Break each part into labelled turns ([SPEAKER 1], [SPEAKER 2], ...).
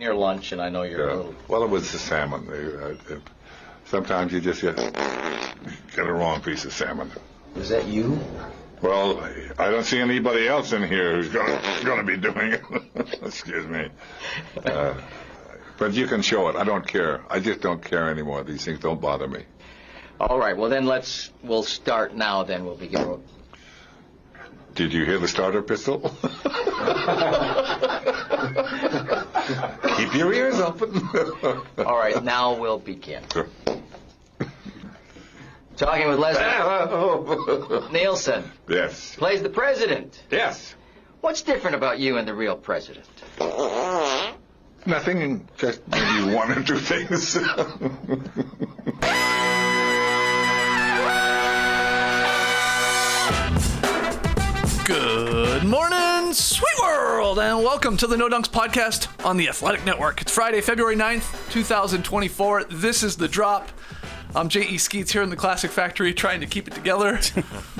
[SPEAKER 1] Near lunch, and I know you're a little...
[SPEAKER 2] Well, it was the salmon. Sometimes you just get a wrong piece of salmon.
[SPEAKER 1] Was that you?
[SPEAKER 2] Well, I don't see anybody else in here who's going to be doing it. Excuse me. But you can show it. I don't care. I just don't care anymore. These things don't bother me.
[SPEAKER 1] All right. Well, then we'll start now. Then we'll begin.
[SPEAKER 2] Did you hear the starter pistol? Keep your ears open.
[SPEAKER 1] All right. Now we'll begin. Talking with Leslie Nielsen.
[SPEAKER 2] Yes.
[SPEAKER 1] Plays the president.
[SPEAKER 2] Yes.
[SPEAKER 1] What's different about you and the real president?
[SPEAKER 2] Nothing, just maybe one or two things.
[SPEAKER 3] Good morning, sweet world, and welcome to the No Dunks podcast on the Athletic Network. It's Friday, February 9th, 2024. This is The Drop. I'm J.E. Skeets here in the Classic Factory trying to keep it together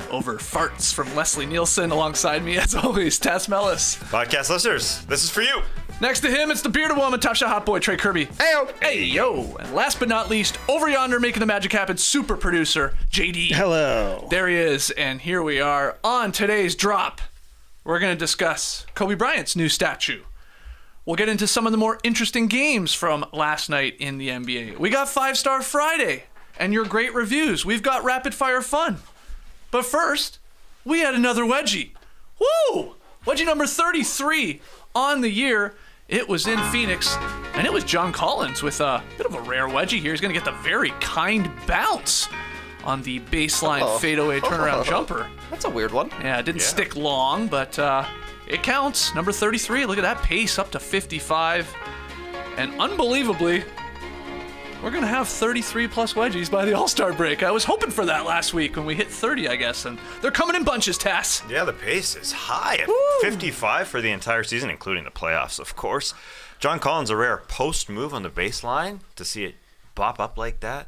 [SPEAKER 3] over farts from Leslie Nielsen. Alongside me, as always, Tess Mellis.
[SPEAKER 4] Podcast listeners, this is for you.
[SPEAKER 3] Next to him, it's the bearded woman, Top Shot Hot Boy, Trey Kirby.
[SPEAKER 4] Hey-o.
[SPEAKER 3] Hey, yo. And last but not least, over yonder making the magic happen, super producer, JD.
[SPEAKER 5] Hello.
[SPEAKER 3] There he is, and here we are on today's Drop. We're going to discuss Kobe Bryant's new statue. We'll get into some of the more interesting games from last night in the NBA. We got 5-Star Friday and your great reviews. We've got rapid fire fun. But first, we had another wedgie. Woo! Wedgie number 33 on the year. It was in Phoenix, and it was John Collins with a bit of a rare wedgie here. He's going to get the very kind bounce on the baseline fadeaway turnaround jumper.
[SPEAKER 5] That's a weird one.
[SPEAKER 3] Yeah, it didn't stick long, but it counts. Number 33, look at that pace up to 55. And unbelievably, we're going to have 33-plus wedgies by the All-Star break. I was hoping for that last week when we hit 30, I guess, and they're coming in bunches, Tass.
[SPEAKER 4] Yeah, the pace is high at 55 for the entire season, including the playoffs, of course. John Collins, a rare post move on the baseline. To see it bop up like that,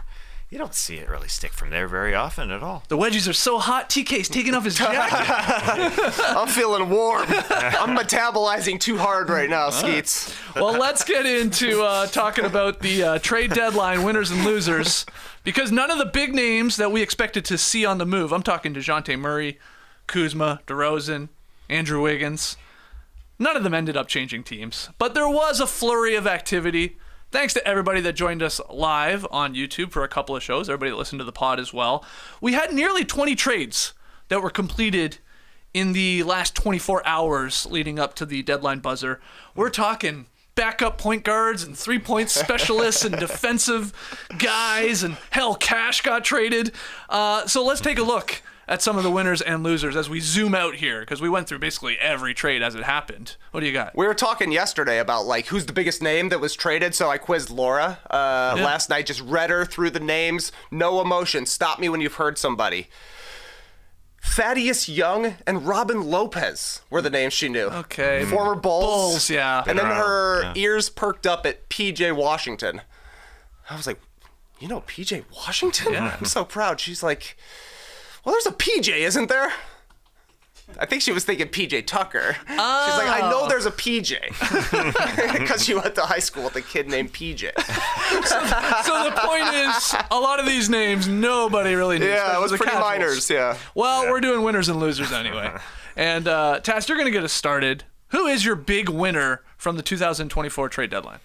[SPEAKER 4] you don't see it really stick from there very often at all.
[SPEAKER 3] The wedgies are so hot, TK's taking off his jacket.
[SPEAKER 5] I'm feeling warm. I'm metabolizing too hard right now, Skeets.
[SPEAKER 3] Well, let's get into talking about the trade deadline winners and losers, because none of the big names that we expected to see on the move, I'm talking Dejounte Murray, Kuzma, DeRozan, Andrew Wiggins, none of them ended up changing teams. But there was a flurry of activity. Thanks to everybody that joined us live on YouTube for a couple of shows, everybody that listened to the pod as well. We had nearly 20 trades that were completed in the last 24 hours leading up to the deadline buzzer. We're talking backup point guards and three-point specialists and defensive guys, and hell, Cash got traded. So let's take a look at some of the winners and losers as we zoom out here, because we went through basically every trade as it happened. What do you got?
[SPEAKER 5] We were talking yesterday about like who's the biggest name that was traded, so I quizzed Laura last night, just read her through the names, no emotion. Stop me when you've heard somebody. Thaddeus Young and Robin Lopez were the names she knew.
[SPEAKER 3] Okay.
[SPEAKER 5] Former Bulls.
[SPEAKER 3] Yeah.
[SPEAKER 5] And then her ears perked up at PJ Washington. I was like, you know PJ Washington?
[SPEAKER 3] Yeah.
[SPEAKER 5] I'm so proud. She's like, well, there's a PJ, isn't there? I think she was thinking PJ Tucker. She's like, I know there's a PJ. Because she went to high school with a kid named PJ.
[SPEAKER 3] So the point is, a lot of these names, nobody really knew.
[SPEAKER 5] Yeah, it was
[SPEAKER 3] the
[SPEAKER 5] pretty
[SPEAKER 3] casuals.
[SPEAKER 5] minors, yeah.
[SPEAKER 3] Well, we're doing winners and losers anyway. And Tass, you're going to get us started. Who is your big winner from the 2024 trade deadline?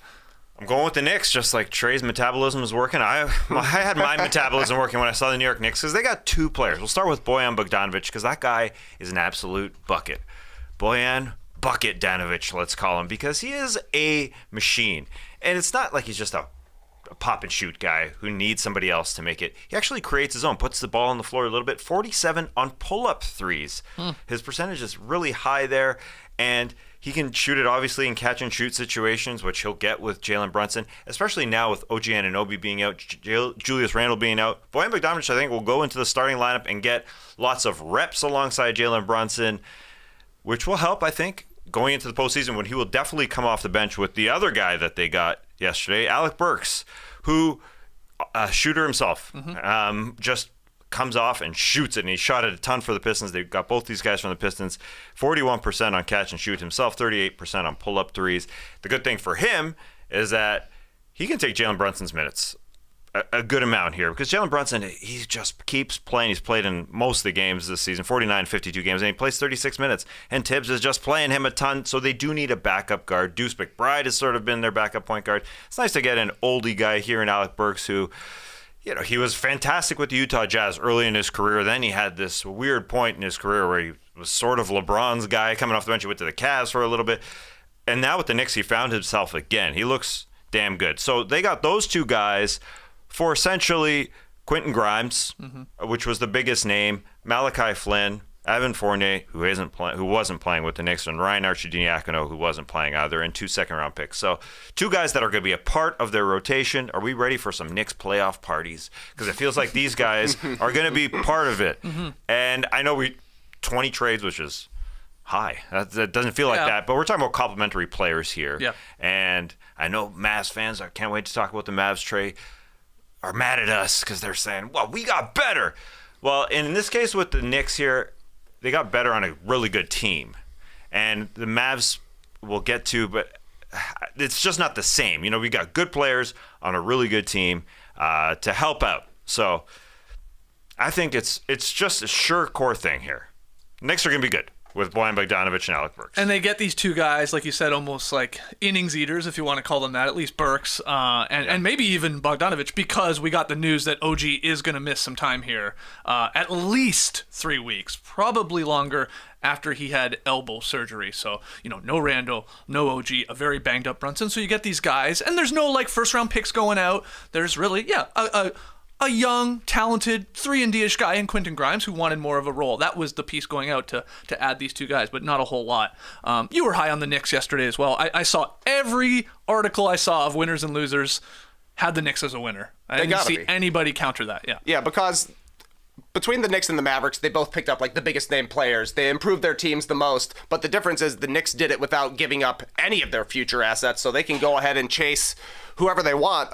[SPEAKER 4] I'm going with the Knicks, just like Trey's metabolism is working. I had my metabolism working when I saw the New York Knicks, because they got two players. We'll start with Bojan Bogdanovic, because that guy is an absolute bucket. Bojan Bucket Danovich, let's call him, because he is a machine. And it's not like he's just a pop-and-shoot guy who needs somebody else to make it. He actually creates his own, puts the ball on the floor a little bit. 47 on pull-up threes. His percentage is really high there, and he can shoot it, obviously, in catch-and-shoot situations, which he'll get with Jalen Brunson, especially now with OG Anunoby being out, Julius Randle being out. Bojan Bogdanovic, I think, will go into the starting lineup and get lots of reps alongside Jalen Brunson, which will help, I think, going into the postseason, when he will definitely come off the bench with the other guy that they got yesterday, Alec Burks, who, shooter himself, just comes off and shoots it, and he shot it a ton for the Pistons. They got both these guys from the Pistons, 41% on catch and shoot himself, 38% on pull-up threes. The good thing for him is that he can take Jalen Brunson's minutes a good amount here, because Jalen Brunson, he just keeps playing. He's played in most of the games this season, 49, 52 games, and he plays 36 minutes. And Tibbs is just playing him a ton, so they do need a backup guard. Deuce McBride has sort of been their backup point guard. It's nice to get an oldie guy here in Alec Burks who, he was fantastic with the Utah Jazz early in his career. Then he had this weird point in his career where he was sort of LeBron's guy coming off the bench. He went to the Cavs for a little bit. And now with the Knicks, he found himself again. He looks damn good. So they got those two guys for essentially Quentin Grimes, which was the biggest name, Malachi Flynn, Evan Fournier, who wasn't playing with the Knicks, and Ryan Arcidiacono, who wasn't playing either, and 2 second-round picks. So 2 guys that are going to be a part of their rotation. Are we ready for some Knicks playoff parties? Because it feels like these guys are going to be part of it. And I know 20 trades, which is high. That doesn't feel like that, but we're talking about complementary players here.
[SPEAKER 3] Yeah.
[SPEAKER 4] And I know Mavs fans, I can't wait to talk about the Mavs trade, are mad at us because they're saying, well, we got better. Well, in this case with the Knicks here, they got better on a really good team. And the Mavs we'll get to, but it's just not the same. We got good players on a really good team to help out. So I think it's just a sure core thing here. Knicks are going to be good with Bojan Bogdanovic and Alec Burks.
[SPEAKER 3] And they get these 2 guys, like you said, almost like innings eaters, if you want to call them that, at least Burks, and maybe even Bogdanovic, because we got the news that OG is going to miss some time here, at least 3 weeks, probably longer, after he had elbow surgery. So, no Randall, no OG, a very banged up Brunson. So you get these guys, and there's no first round picks going out. There's really, a young, talented 3-and-D-ish guy in Quentin Grimes who wanted more of a role. That was the piece going out to add these 2 guys, but not a whole lot. You were high on the Knicks yesterday as well. I saw every article I saw of winners and losers had the Knicks as a winner. I didn't see anybody counter that.
[SPEAKER 5] Yeah, because between the Knicks and the Mavericks, they both picked up the biggest name players. They improved their teams the most, but the difference is the Knicks did it without giving up any of their future assets, so they can go ahead and chase whoever they want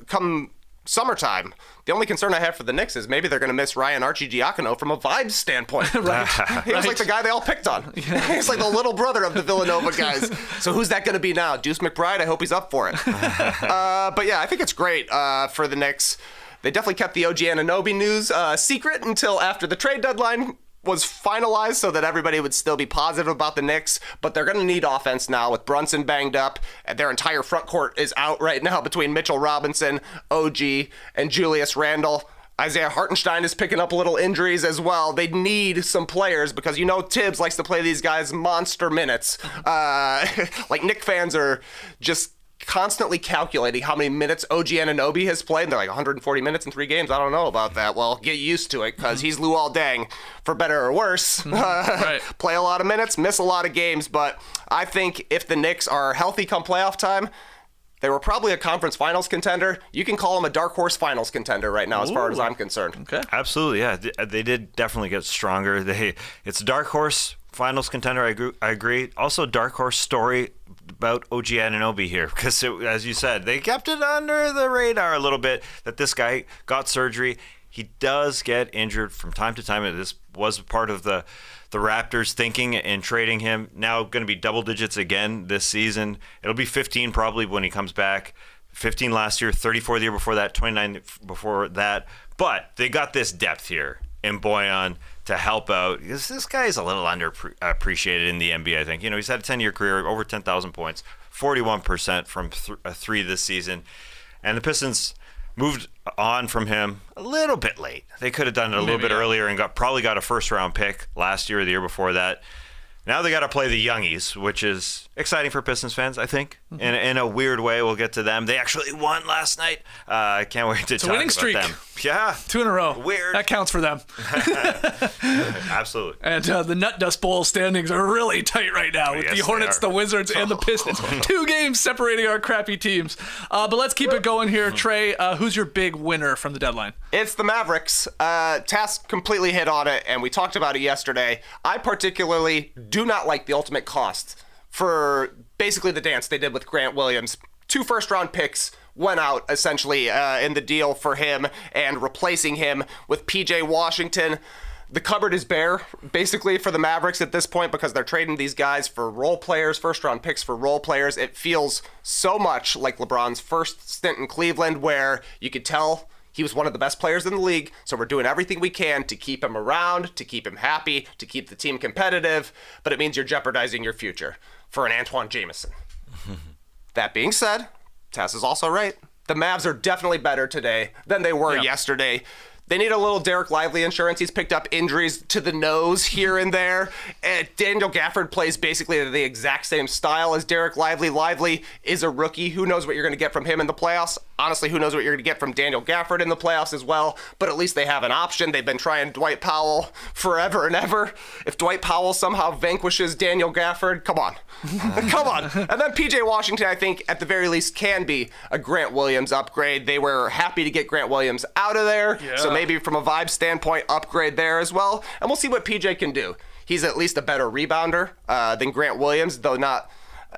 [SPEAKER 5] come summertime. The only concern I have for the Knicks is maybe they're going to miss Ryan Arcidiacono from a vibes standpoint.
[SPEAKER 3] Right.
[SPEAKER 5] He was like the guy they all picked on. He's like the little brother of the Villanova guys. So who's that going to be now? Deuce McBride? I hope he's up for it. But yeah, I think it's great for the Knicks. They definitely kept the OG Anunoby news secret until after the trade deadline was finalized so that everybody would still be positive about the Knicks, but they're going to need offense now with Brunson banged up, and their entire front court is out right now between Mitchell Robinson, OG, and Julius Randle. Isaiah Hartenstein is picking up little injuries as well. They need some players because Tibbs likes to play these guys monster minutes. Knick fans are just constantly calculating how many minutes OG Anunoby has played. And they're 140 minutes in 3 games. I don't know about that. Well, get used to it because he's Luol Deng, for better or worse.
[SPEAKER 3] Right.
[SPEAKER 5] Play a lot of minutes, miss a lot of games. But I think if the Knicks are healthy come playoff time, they were probably a conference finals contender. You can call them a dark horse finals contender right now, as far as I'm concerned.
[SPEAKER 3] Okay.
[SPEAKER 4] Absolutely, yeah. They did definitely get stronger. It's a dark horse finals contender. I agree. Also, dark horse story about OG Anunoby here, because as you said, they kept it under the radar a little bit that this guy got surgery. He does get injured from time to time, and this was part of the Raptors thinking in trading him. Now going to be double digits again this season. It'll be 15 probably when he comes back. 15 last year, 34 the year before that, 29 before that. But they got this depth here in Bojan to help out. This guy is a little underappreciated in the NBA, I think. He's had a 10-year career, over 10,000 points, 41% from 3 this season. And the Pistons moved on from him a little bit late. They could have done it a little bit earlier and probably got a first-round pick last year or the year before that. Now they got to play the Youngies, which is exciting for Pistons fans, I think. In a weird way, we'll get to them. They actually won last night. I can't wait to talk
[SPEAKER 3] winning
[SPEAKER 4] about
[SPEAKER 3] streak.
[SPEAKER 4] them. Yeah.
[SPEAKER 3] 2 in a row.
[SPEAKER 4] Weird.
[SPEAKER 3] That counts for them.
[SPEAKER 4] Absolutely.
[SPEAKER 3] And the Nut Dust Bowl standings are really tight right now with the Hornets, the Wizards, and the Pistons. 2 games separating our crappy teams. But let's keep it going here. Trey, who's your big winner from the deadline?
[SPEAKER 5] It's the Mavericks. Task completely hit on it, and we talked about it yesterday. I particularly do not like the ultimate cost for basically the dance they did with Grant Williams. 2 first-round picks went out, essentially, in the deal for him and replacing him with P.J. Washington. the cupboard is bare, basically, for the Mavericks at this point because they're trading these guys for role players, first-round picks for role players. It feels so much like LeBron's first stint in Cleveland where you could tell he was one of the best players in the league, so we're doing everything we can to keep him around, to keep him happy, to keep the team competitive, but it means you're jeopardizing your future for an Antoine Jameson. That being said, Tess is also right. The Mavs are definitely better today than they were yesterday. They need a little Derek Lively insurance. He's picked up injuries to the nose here and there. And Daniel Gafford plays basically the exact same style as Derek Lively. Lively is a rookie. Who knows what you're going to get from him in the playoffs? Honestly, who knows what you're going to get from Daniel Gafford in the playoffs as well? But at least they have an option. They've been trying Dwight Powell forever and ever. If Dwight Powell somehow vanquishes Daniel Gafford, come on. Come on. And then PJ Washington, I think, at the very least, can be a Grant Williams upgrade. They were happy to get Grant Williams out of there. Yeah. So maybe from a vibe standpoint, upgrade there as well. And we'll see what PJ can do. He's at least a better rebounder than Grant Williams, though not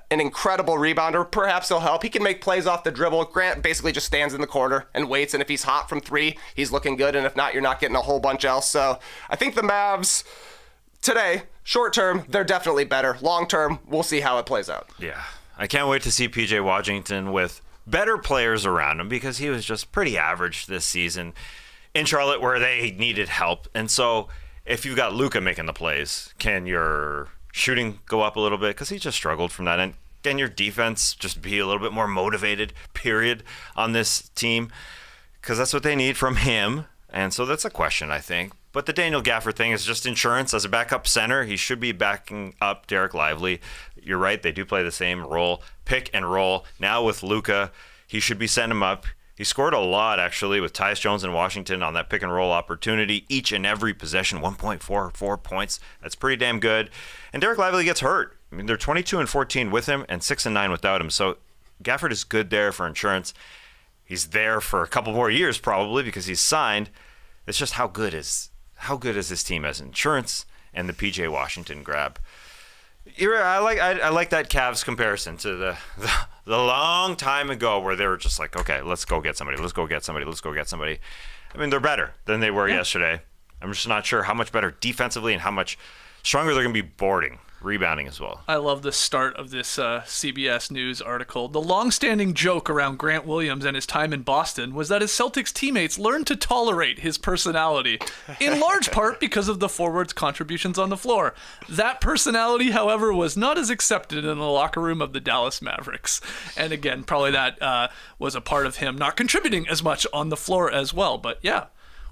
[SPEAKER 5] an incredible rebounder. Perhaps he'll help. He can make plays off the dribble. Grant basically just stands in the corner and waits, and if he's hot from three, he's looking good, and if not, you're not getting a whole bunch else. So I think the Mavs today, short term, they're definitely better. Long term, we'll see how it plays out.
[SPEAKER 4] Yeah. I can't wait to see PJ Washington with better players around him because he was just pretty average this season in Charlotte where they needed help. And so if you've got Luka making the plays, can your shooting go up a little bit? Because he just struggled from that end. Can your defense just be a little bit more motivated, period, on this team? Because that's what they need from him. And so that's a question, I think. But the Daniel Gafford thing is just insurance. As a backup center, he should be backing up Derek Lively. You're right, they do play the same role, pick and roll. Now with Luka, he should be setting him up. He scored a lot, actually, with Tyus Jones and Washington on that pick and roll opportunity. Each and every possession, 1.44 points. That's pretty damn good. And Derek Lively gets hurt. I mean, they're 22-14 with him and 6-9 without him. So Gafford is good there for insurance. He's there for a couple more years probably because he's signed. It's just how good is this team as insurance and the PJ Washington grab. I like that Cavs comparison to the long time ago where they were just like, okay, let's go get somebody. I mean, they're better than they were yesterday. I'm just not sure how much better defensively and how much stronger they're going to be rebounding as well.
[SPEAKER 3] I love the start of this CBS News article. The long-standing joke around Grant Williams and his time in Boston was that his Celtics teammates learned to tolerate his personality, in large part because of the forward's contributions on the floor. That personality, however, was not as accepted in the locker room of the Dallas Mavericks. And again, probably that was a part of him not contributing as much on the floor as well. But yeah,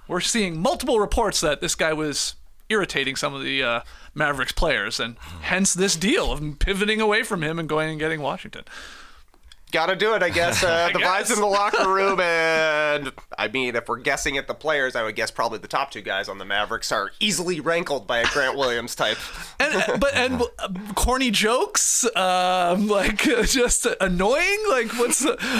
[SPEAKER 3] we're seeing multiple reports that this guy was irritating some of the Mavericks players, and hence this deal of pivoting away from him and going and getting Washington.
[SPEAKER 5] Gotta do it, I guess. The vibes in the locker room, and I mean, if we're guessing at the players, I would guess probably the top two guys on the Mavericks are easily rankled by a Grant Williams type.
[SPEAKER 3] and corny jokes, just annoying. Like,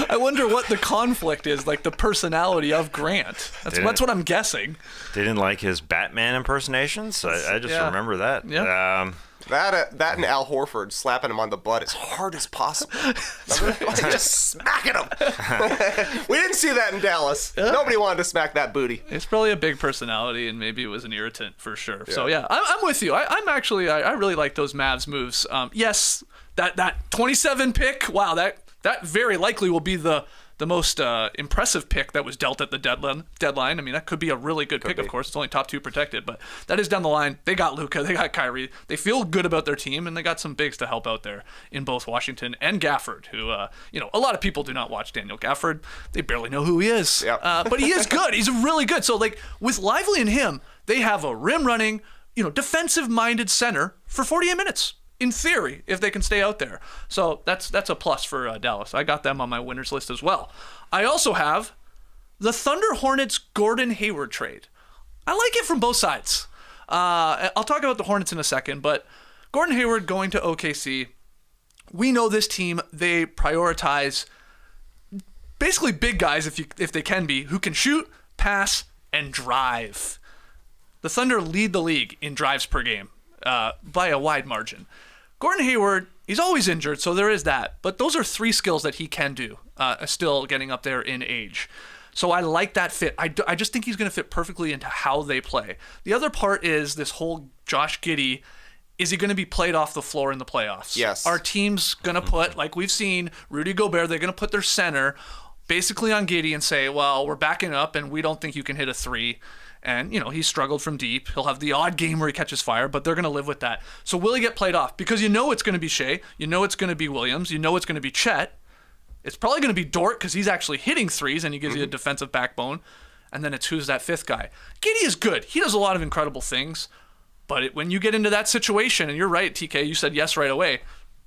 [SPEAKER 3] I wonder what the conflict is, like the personality of Grant. That's what I'm guessing.
[SPEAKER 4] Didn't like his Batman impersonations. I just remember that.
[SPEAKER 3] Yeah.
[SPEAKER 5] That and Al Horford slapping him on the butt as hard as possible. Just smacking him. We didn't see that in Dallas. Nobody wanted to smack that booty.
[SPEAKER 3] It's probably a big personality, and maybe it was an irritant for sure. Yeah. So yeah, I'm with you. I really like those Mavs moves. Yes, that 27 pick. Wow, that very likely will be the most impressive pick that was dealt at the deadline. I mean, that could be a really good pick, of course. It's only top two protected, but that is down the line. They got Luka, they got Kyrie. They feel good about their team, and they got some bigs to help out there in both Washington and Gafford, who, a lot of people do not watch Daniel Gafford. They barely know who he is. Yep. But he is good. He's really good. So, with Lively and him, they have a rim-running, defensive-minded center for 48 minutes. In theory, if they can stay out there. So that's a plus for Dallas. I got them on my winners list as well. I also have the Thunder-Hornets Gordon Hayward trade. I like it from both sides. I'll talk about the Hornets in a second, but Gordon Hayward going to OKC. We know this team, they prioritize basically big guys, if they can be, who can shoot, pass, and drive. The Thunder lead the league in drives per game by a wide margin. Gordon Hayward, he's always injured, so there is that. But those are three skills that he can do, still getting up there in age. So I like that fit. I just think he's going to fit perfectly into how they play. The other part is this whole Josh Giddey. Is he going to be played off the floor in the playoffs?
[SPEAKER 5] Yes.
[SPEAKER 3] Our team's going to put, like we've seen, Rudy Gobert, they're going to put their center basically on Giddey and say, well, we're backing up and we don't think you can hit a three. And, he struggled from deep. He'll have the odd game where he catches fire, but they're going to live with that. So will he get played off? Because it's going to be Shea. It's going to be Williams. It's going to be Chet. It's probably going to be Dort because he's actually hitting threes and he gives you a defensive backbone. And then it's who's that fifth guy. Giddey is good. He does a lot of incredible things. But when you get into that situation, and you're right, TK, you said yes right away.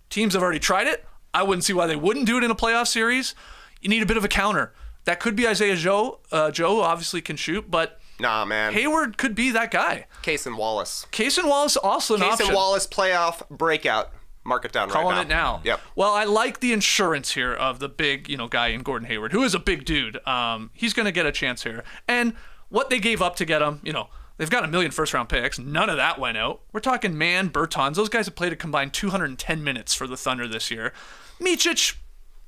[SPEAKER 3] Teams have already tried it. I wouldn't see why they wouldn't do it in a playoff series. You need a bit of a counter. That could be Isaiah Joe. Joe obviously can shoot, but
[SPEAKER 5] nah, man.
[SPEAKER 3] Hayward could be that guy.
[SPEAKER 5] Cason Wallace.
[SPEAKER 3] Cason Wallace also an option.
[SPEAKER 5] Cason Wallace playoff breakout. Mark it down right now.
[SPEAKER 3] Calling it now.
[SPEAKER 5] Yep.
[SPEAKER 3] Well, I like the insurance here of the big, guy in Gordon Hayward, who is a big dude. He's going to get a chance here. And what they gave up to get him, they've got 1 million first-round picks. None of that went out. We're talking Mann, Bertans. Those guys have played a combined 210 minutes for the Thunder this year. Micic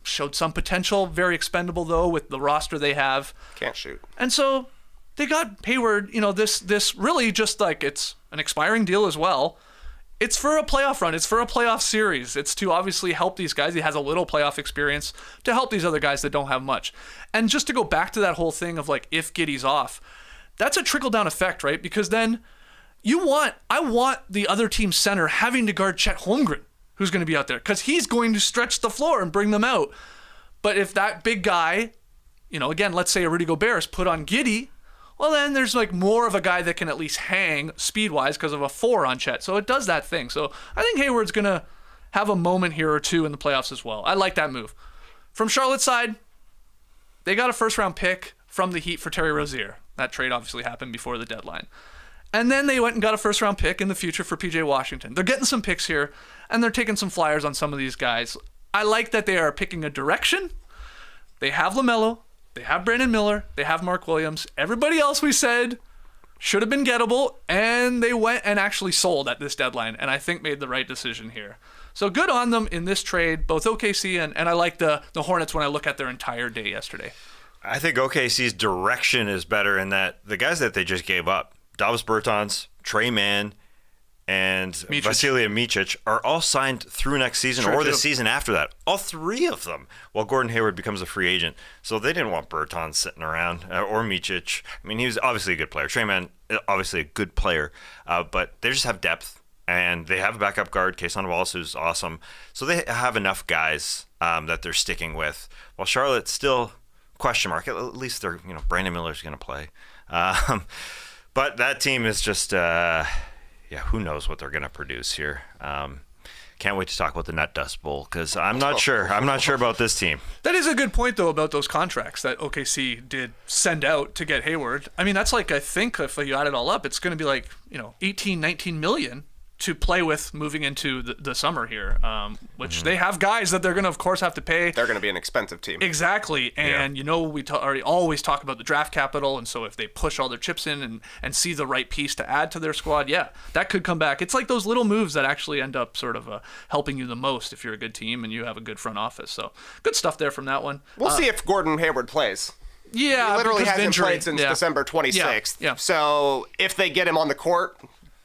[SPEAKER 3] showed some potential. Very expendable, though, with the roster they have.
[SPEAKER 5] Can't shoot.
[SPEAKER 3] And so they got Hayward, this really just like it's an expiring deal as well. It's for a playoff run. It's for a playoff series. It's to obviously help these guys. He has a little playoff experience to help these other guys that don't have much. And just to go back to that whole thing of like if Giddey's off, that's a trickle-down effect, right? Because then I want the other team's center having to guard Chet Holmgren, who's going to be out there, because he's going to stretch the floor and bring them out. But if that big guy, again, let's say a Rudy Gobert is put on Giddey, well, then there's like more of a guy that can at least hang speed-wise because of a 4 on Chet. So it does that thing. So I think Hayward's going to have a moment here or two in the playoffs as well. I like that move. From Charlotte's side, they got a first-round pick from the Heat for Terry Rozier. That trade obviously happened before the deadline. And then they went and got a first-round pick in the future for PJ Washington. They're getting some picks here, and they're taking some flyers on some of these guys. I like that they are picking a direction. They have LaMelo. They have Brandon Miller. They have Mark Williams. Everybody else we said should have been gettable, and they went and actually sold at this deadline, and I think made the right decision here. So good on them in this trade, both OKC and I like the Hornets when I look at their entire day yesterday.
[SPEAKER 4] I think OKC's direction is better in that the guys that they just gave up, Davis Bertans, Trey Mann, and Vasilija Micic, are all signed through next season or the season after that. All three of them, while Gordon Hayward becomes a free agent. So they didn't want Bertans sitting around, or Micic. I mean, he was obviously a good player. Trey Mann, obviously a good player, but they just have depth. And they have a backup guard, Cason Wallace, who's awesome. So they have enough guys that they're sticking with. While Charlotte's still question mark. At least they're, Brandon Miller's going to play. But that team is just, who knows what they're going to produce here. Can't wait to talk about the Nut Dust Bowl because I'm not sure. I'm not sure about this team.
[SPEAKER 3] That is a good point, though, about those contracts that OKC did send out to get Hayward. I mean, that's like, I think if you add it all up, it's going to be like, 18, 19 million to play with moving into the summer here, which they have guys that they're going to, of course, have to pay.
[SPEAKER 5] They're going to be an expensive team.
[SPEAKER 3] Exactly. And, we already always talk about the draft capital. And so if they push all their chips in and see the right piece to add to their squad, that could come back. It's like those little moves that actually end up sort of helping you the most if you're a good team and you have a good front office. So good stuff there from that one.
[SPEAKER 5] We'll see if Gordon Hayward plays.
[SPEAKER 3] Yeah.
[SPEAKER 5] He literally hasn't played since December 26th.
[SPEAKER 3] Yeah.
[SPEAKER 5] So if they get him on the court,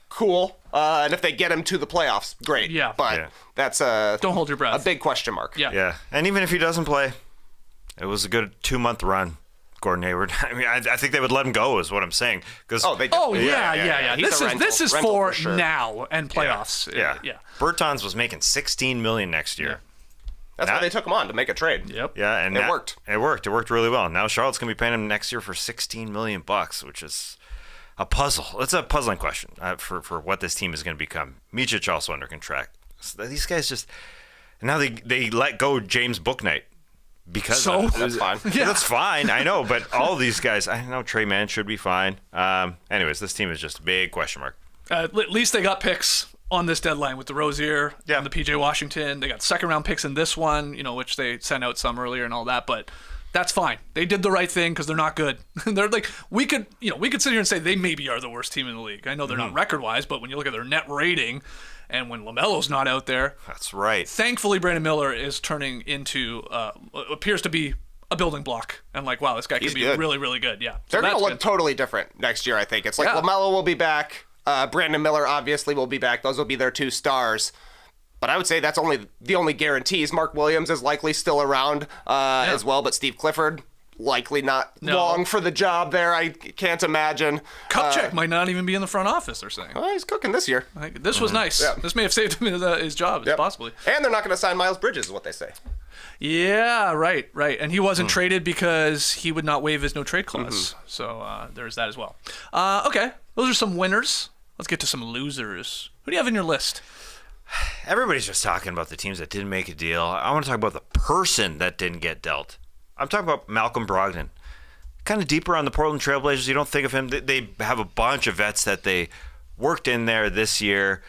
[SPEAKER 5] cool. And if they get him to the playoffs, great.
[SPEAKER 3] Yeah.
[SPEAKER 5] But that's
[SPEAKER 3] don't hold your breath.
[SPEAKER 5] A big question mark.
[SPEAKER 3] Yeah.
[SPEAKER 4] And even if he doesn't play, it was a good 2-month run, Gordon Hayward. I mean, I think they would let him go, is what I'm saying.
[SPEAKER 3] Yeah. This is for sure. Now and playoffs.
[SPEAKER 4] Yeah. Bertans was making $16 million next year.
[SPEAKER 5] Yeah. That's why they took him on, to make a trade.
[SPEAKER 3] Yep.
[SPEAKER 4] Yeah, and
[SPEAKER 5] it worked.
[SPEAKER 4] It worked. It worked really well. Now Charlotte's gonna be paying him next year for $16 million, which is a puzzle. It's a puzzling question for what this team is going to become. Micic also under contract. So these guys just now they let go James Bouknight because
[SPEAKER 5] that's fine.
[SPEAKER 4] That's fine. I know, but all these guys, I know Trey Mann should be fine. Anyways, this team is just a big question mark.
[SPEAKER 3] At least they got picks on this deadline with the Rozier and the PJ Washington. They got second round picks in this one, which they sent out some earlier and all that, but that's fine. They did the right thing because they're not good. They're like, we could sit here and say they maybe are the worst team in the league. I know they're not record-wise, but when you look at their net rating and when LaMelo's not out there.
[SPEAKER 4] That's right.
[SPEAKER 3] Thankfully, Brandon Miller is turning into, appears to be a building block and like, wow, this guy could be
[SPEAKER 5] good.
[SPEAKER 3] really, really good. Yeah.
[SPEAKER 5] They're going to look
[SPEAKER 3] good.
[SPEAKER 5] totally different next year, I think. It's like
[SPEAKER 3] Yeah.
[SPEAKER 5] LaMelo will be back. Brandon Miller obviously will be back. Those will be their 2 stars. But I would say that's the only guarantees. Mark Williams is likely still around as well, but Steve Clifford likely not long for the job there. I can't imagine.
[SPEAKER 3] Kupchak might not even be in the front office, they're saying.
[SPEAKER 5] Well, he's cooking this year.
[SPEAKER 3] Like, this was nice.
[SPEAKER 5] Yeah.
[SPEAKER 3] This may have saved him his job, possibly.
[SPEAKER 5] And they're not going to sign Miles Bridges, is what they say.
[SPEAKER 3] Yeah, right. And he wasn't traded because he would not waive his no-trade clause. So there's that as well. Okay, those are some winners. Let's get to some losers. Who do you have in your list?
[SPEAKER 4] Everybody's just talking about the teams that didn't make a deal. I want to talk about the person that didn't get dealt. I'm talking about Malcolm Brogdon. Kind of deeper on the Portland Trailblazers. You don't think of him. They have a bunch of vets that they worked in there this year.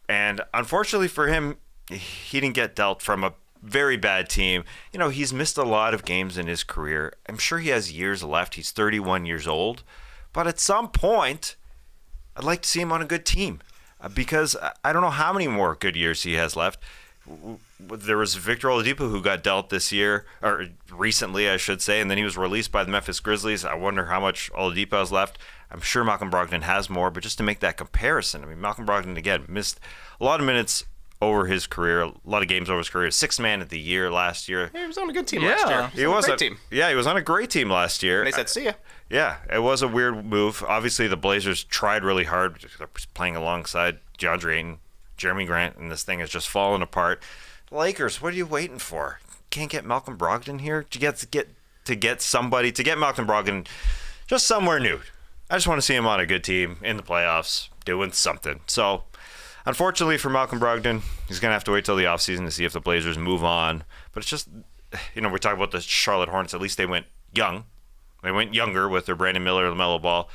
[SPEAKER 4] And unfortunately for him, he didn't get dealt from a very bad team. You know, he's missed a lot of games in his career. I'm sure he has years left. He's 31 years old. But at some point, I'd like to see him on a good team because I don't know how many more good years he has left. There was Victor Oladipo who got dealt this year, or recently, I should say, and then he was released by the Memphis Grizzlies. I wonder how much Oladipo has left. I'm sure Malcolm Brogdon has more, but just to make that comparison, I mean, Malcolm Brogdon, again, missed a lot of minutes over his career, a lot of games over his career. 6th man of the year last year.
[SPEAKER 5] Yeah, he was on a good team last year.
[SPEAKER 4] He was
[SPEAKER 5] on a great team.
[SPEAKER 4] Yeah, he was on a great team last year.
[SPEAKER 5] And they said, see ya.
[SPEAKER 4] Yeah, it was a weird move. Obviously, the Blazers tried really hard. They're playing alongside DeAndre Ayton, Jeremy Grant, and this thing is just falling apart. Lakers, what are you waiting for? Can't get Malcolm Brogdon here to get Malcolm Brogdon just somewhere new. I just want to see him on a good team in the playoffs doing something. So, unfortunately for Malcolm Brogdon, he's going to have to wait till the offseason to see if the Blazers move on. But it's just, we're talking about the Charlotte Hornets. At least they went young. They went younger with their Brandon Miller, LaMelo Ball.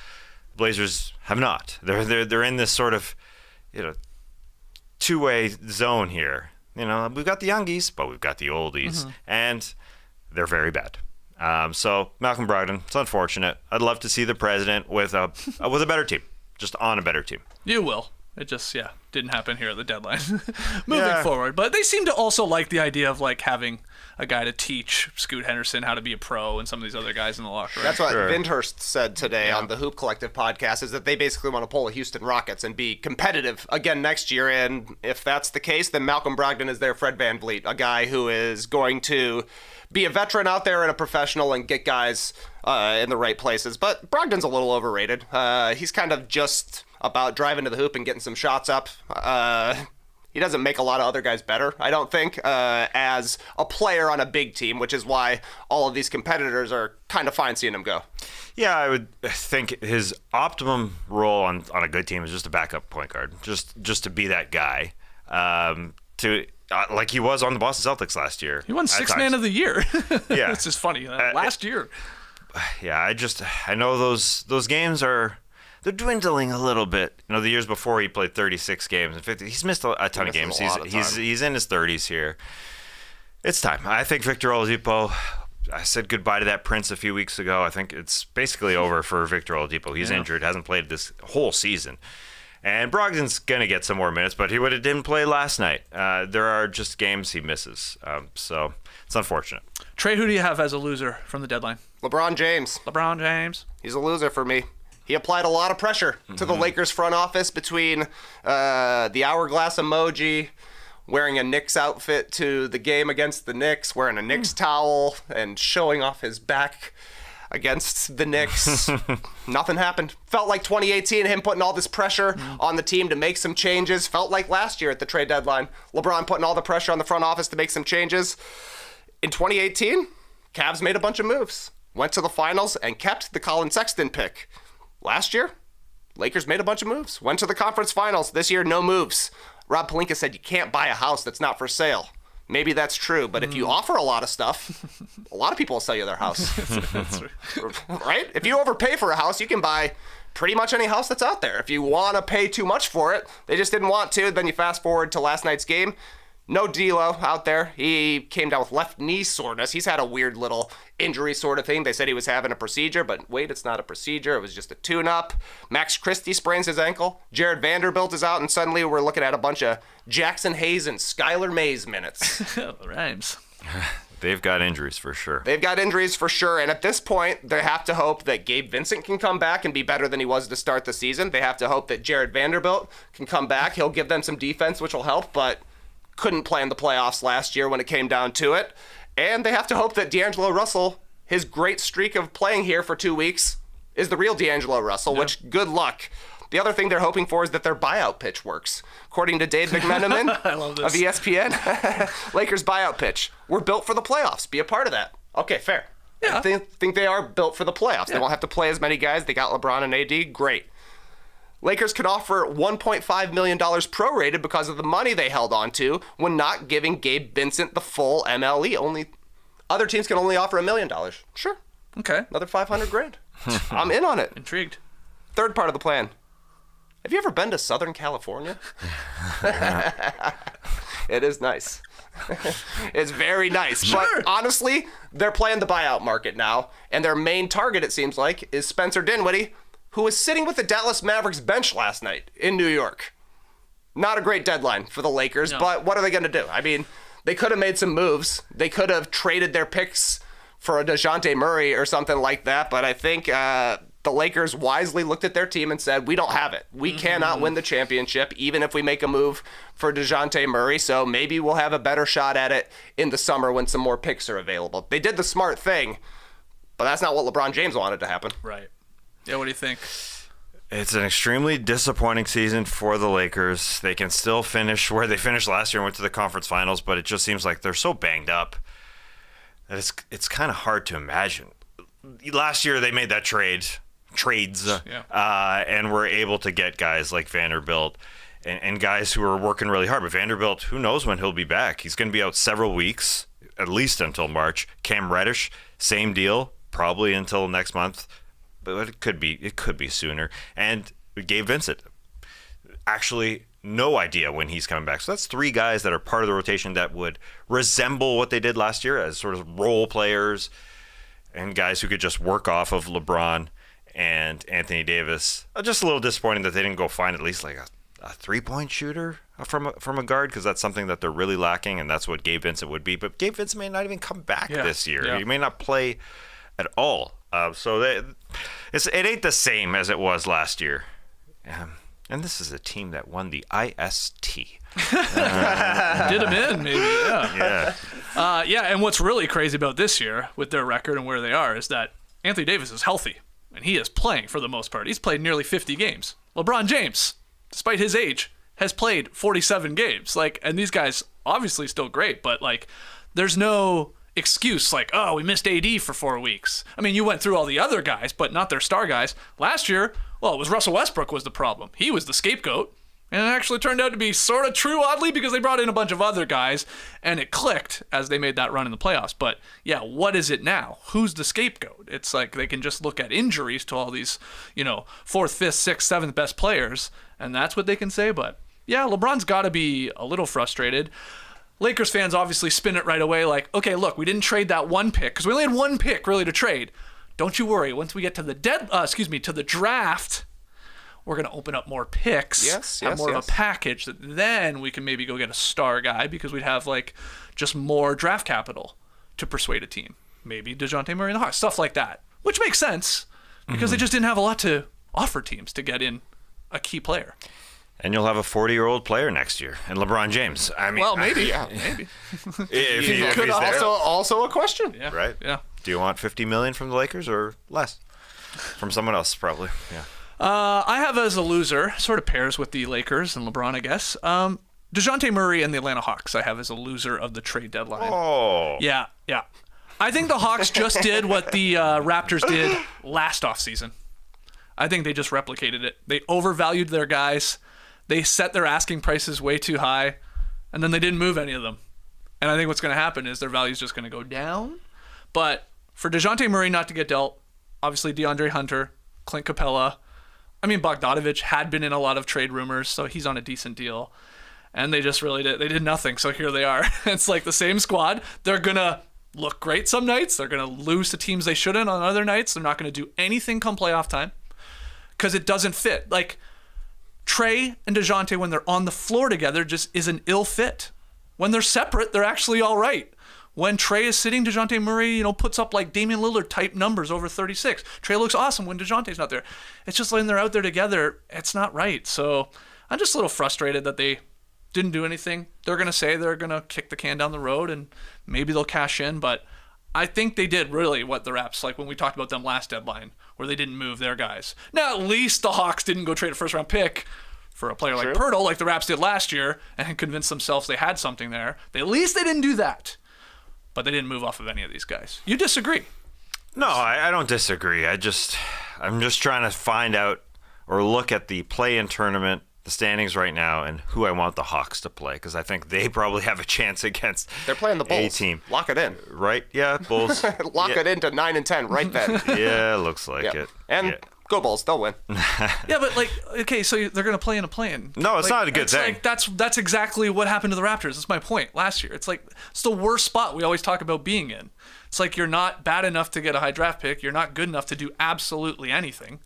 [SPEAKER 4] Blazers have not. They're in this sort of, two-way zone here. We've got the youngies, but we've got the oldies, and they're very bad. So Malcolm Brogdon, it's unfortunate. I'd love to see the president with a better team, just on a better team.
[SPEAKER 3] You will. It just, didn't happen here at the deadline. Moving forward. But they seem to also like the idea of, like, having a guy to teach Scoot Henderson how to be a pro and some of these other guys in the locker room.
[SPEAKER 5] That's what Vindhurst said today on the Hoop Collective podcast, is that they basically want to pull the Houston Rockets and be competitive again next year. And if that's the case, then Malcolm Brogdon is their Fred VanVleet, a guy who is going to be a veteran out there and a professional and get guys in the right places. But Brogdon's a little overrated. He's kind of just about driving to the hoop and getting some shots up. He doesn't make a lot of other guys better, I don't think, as a player on a big team, which is why all of these competitors are kind of fine seeing him go.
[SPEAKER 4] Yeah, I would think his optimum role on a good team is just a backup point guard, just to be that guy, like he was on the Boston Celtics last year.
[SPEAKER 3] He won 6th man of the year.
[SPEAKER 4] Yeah.
[SPEAKER 3] It's just funny. Last year.
[SPEAKER 4] Yeah, I know those games they're dwindling a little bit. The years before he played 36 games and 50. He's missed a ton of games. He's in his 30s here. It's time. I think Victor Oladipo. I said goodbye to that Prince a few weeks ago. I think it's basically over for Victor Oladipo. He's injured, hasn't played this whole season. And Brogdon's going to get some more minutes, but he didn't play last night. There are just games he misses. So it's unfortunate.
[SPEAKER 3] Trey, who do you have as a loser from the deadline?
[SPEAKER 5] LeBron James.
[SPEAKER 3] LeBron James.
[SPEAKER 5] He's a loser for me. He applied a lot of pressure to the Lakers front office between the hourglass emoji, wearing a Knicks outfit to the game against the Knicks, wearing a Knicks towel, and showing off his back against the Knicks. Nothing happened. Felt like 2018, him putting all this pressure on the team to make some changes. Felt like last year at the trade deadline, LeBron putting all the pressure on the front office to make some changes. In 2018, Cavs made a bunch of moves. Went to the finals and kept the Colin Sexton pick. Last year, Lakers made a bunch of moves. Went to the conference finals. This year, no moves. Rob Pelinka said you can't buy a house that's not for sale. Maybe that's true, but if you offer a lot of stuff, a lot of people will sell you their house. Right? If you overpay for a house, you can buy pretty much any house that's out there. If you want to pay too much for it, they just didn't want to. Then you fast forward to last night's game. No D'Lo out there. He came down with left knee soreness. He's had a weird little injury sort of thing. They said he was having a procedure, but wait, it's not a procedure. It was just a tune-up. Max Christie sprains his ankle. Jared Vanderbilt is out, and suddenly we're looking at a bunch of Jackson Hayes and Skylar Mays minutes.
[SPEAKER 3] Rhymes.
[SPEAKER 4] They've got injuries for sure.
[SPEAKER 5] They've got injuries for sure, and at this point, they have to hope that Gabe Vincent can come back and be better than he was to start the season. They have to hope that Jared Vanderbilt can come back. He'll give them some defense, which will help, but couldn't play in the playoffs last year when it came down to it. And they have to hope that D'Angelo Russell, his great streak of playing here for 2 weeks, is the real D'Angelo Russell, which good luck. The other thing they're hoping for is that their buyout pitch works. According to Dave McMenamin of ESPN, Lakers buyout pitch. We're built for the playoffs. Be a part of that. Okay, fair.
[SPEAKER 3] Yeah.
[SPEAKER 5] I think they are built for the playoffs. They won't have to play as many guys. They got LeBron and AD. Great. Lakers could offer $1.5 million prorated because of the money they held on to when not giving Gabe Vincent the full MLE. Other teams can only offer $1 million. Sure.
[SPEAKER 3] Okay.
[SPEAKER 5] Another $500,000. I'm in on it.
[SPEAKER 3] Intrigued.
[SPEAKER 5] Third part of the plan. Have you ever been to Southern California? It is nice. It's very nice.
[SPEAKER 3] Sure.
[SPEAKER 5] But honestly, they're playing the buyout market now, and their main target, it seems like, is Spencer Dinwiddie, who was sitting with the Dallas Mavericks bench last night in New York. Not a great deadline for the Lakers, but what are they going to do? I mean, they could have made some moves. They could have traded their picks for a Dejounte Murray or something like that, but I think the Lakers wisely looked at their team and said, we don't have it. We cannot win the championship, even if we make a move for Dejounte Murray, so maybe we'll have a better shot at it in the summer when some more picks are available. They did the smart thing, but that's not what LeBron James wanted to happen.
[SPEAKER 3] Right. Yeah, what do you think?
[SPEAKER 4] It's an extremely disappointing season for the Lakers. They can still finish where they finished last year and went to the conference finals, but it just seems like they're so banged up that it's kind of hard to imagine. Last year they made that trades, and were able to get guys like Vanderbilt and guys who are working really hard. But Vanderbilt, who knows when he'll be back? He's going to be out several weeks, at least until March. Cam Reddish, same deal, probably until next month. But it could be sooner. And Gabe Vincent, actually no idea when he's coming back. So that's three guys that are part of the rotation that would resemble what they did last year as sort of role players and guys who could just work off of LeBron and Anthony Davis. Just a little disappointing that they didn't go find at least like a three-point shooter from a guard, because that's something that they're really lacking, and that's what Gabe Vincent would be. But Gabe Vincent may not even come back this year.
[SPEAKER 3] Yeah.
[SPEAKER 4] He may not play at all. So it ain't the same as it was last year. And this is a team that won the IST.
[SPEAKER 3] Did him in, maybe, yeah.
[SPEAKER 4] Yeah.
[SPEAKER 3] And what's really crazy about this year with their record and where they are is that Anthony Davis is healthy, and he is playing for the most part. He's played nearly 50 games. LeBron James, despite his age, has played 47 games. And these guys obviously still great, but there's no excuse oh, we missed AD for 4 weeks. I mean, you went through all the other guys, but not their star guys. Last year, well, it was Russell Westbrook was the problem. He was the scapegoat, and it actually turned out to be sort of true, oddly, because they brought in a bunch of other guys, and it clicked as they made that run in the playoffs. But yeah, what is it now? Who's the scapegoat? It's like they can just look at injuries to all these, 4th, 5th, 6th, 7th best players, and that's what they can say. But yeah, LeBron's got to be a little frustrated. Lakers fans obviously spin it right away okay, look, we didn't trade that one pick because we only had one pick really to trade. Don't you worry. Once we get to the to the draft, we're going to open up more picks, have more of a package. Then we can maybe go get a star guy because we'd have just more draft capital to persuade a team. Maybe Dejounte Murray and the Hawks, stuff like that, which makes sense because they just didn't have a lot to offer teams to get in a key player.
[SPEAKER 4] And you'll have a 40-year-old player next year, and LeBron James. I mean,
[SPEAKER 3] well, maybe, maybe.
[SPEAKER 4] if
[SPEAKER 5] Could
[SPEAKER 4] he's there,
[SPEAKER 5] also a question.
[SPEAKER 3] Yeah.
[SPEAKER 4] right?
[SPEAKER 3] Yeah.
[SPEAKER 4] Do you want $50 million from the Lakers or less? From someone else, probably. Yeah.
[SPEAKER 3] I have as a loser, sort of pairs with the Lakers and LeBron, I guess. Dejounte Murray and the Atlanta Hawks I have as a loser of the trade deadline.
[SPEAKER 4] Oh.
[SPEAKER 3] Yeah. I think the Hawks just did what the Raptors did last offseason. I think they just replicated it. They overvalued their guys. They set their asking prices way too high, and then they didn't move any of them. And I think what's going to happen is their value's just going to go down. But for Dejounte Murray not to get dealt, obviously DeAndre Hunter, Clint Capella, Bogdanovich had been in a lot of trade rumors, so he's on a decent deal. And they just really did nothing, so here they are. It's the same squad. They're going to look great some nights. They're going to lose to teams they shouldn't on other nights. They're not going to do anything come playoff time because it doesn't fit. Trey and Dejounte, when they're on the floor together, just is an ill fit. When they're separate, they're actually all right. When Trey is sitting, Dejounte Murray, puts up like Damian Lillard type numbers over 36. Trey looks awesome when Dejounte's not there. It's just when they're out there together, it's not right. So I'm just a little frustrated that they didn't do anything. They're going to say they're going to kick the can down the road and maybe they'll cash in, but I think they did really what the Raps, like when we talked about them last deadline, where they didn't move their guys. Now, at least the Hawks didn't go trade a first-round pick for a player like Pirtle, like the Raps did last year, and convince themselves they had something there. At least they didn't do that. But they didn't move off of any of these guys. You disagree?
[SPEAKER 4] No, I don't disagree. I'm just trying to find out or look at the play-in tournament, the standings right now, and who I want the Hawks to play, because I think they probably have a chance against
[SPEAKER 5] They're playing the Bulls.
[SPEAKER 4] A team.
[SPEAKER 5] Lock it in.
[SPEAKER 4] Right? Yeah, Bulls.
[SPEAKER 5] Lock it into 9-10 right then.
[SPEAKER 4] Yeah, looks like it.
[SPEAKER 5] And go Bulls, they'll win.
[SPEAKER 3] Yeah, but okay, so they're going to play in a play-in.
[SPEAKER 4] No, it's not a good thing.
[SPEAKER 3] That's exactly what happened to the Raptors. That's my point last year. It's the worst spot we always talk about being in. It's like you're not bad enough to get a high draft pick. You're not good enough to do absolutely anything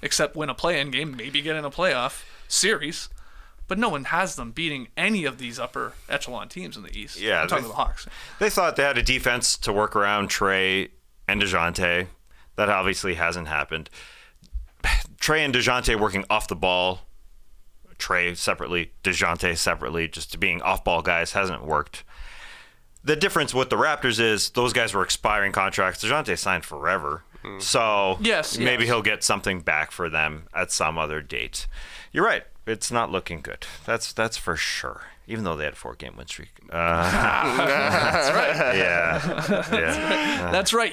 [SPEAKER 3] except win a play-in game, maybe get in a playoff series. But no one has them beating any of these upper echelon teams in the East.
[SPEAKER 4] Yeah,
[SPEAKER 3] I'm talking about the Hawks.
[SPEAKER 4] They thought they had a defense to work around Trey and Dejounte. That obviously hasn't happened. Trey and Dejounte working off the ball, Trey separately, Dejounte separately, just being off-ball guys hasn't worked. The difference with the Raptors is those guys were expiring contracts. Dejounte signed forever. So maybe he'll get something back for them at some other date. You're right. It's not looking good. That's for sure. Even though they had a 4-game win streak.
[SPEAKER 3] That's right.
[SPEAKER 4] Yeah.
[SPEAKER 3] That's right.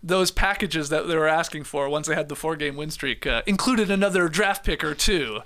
[SPEAKER 3] Those packages that they were asking for once they had the 4-game win streak included another draft pick or two.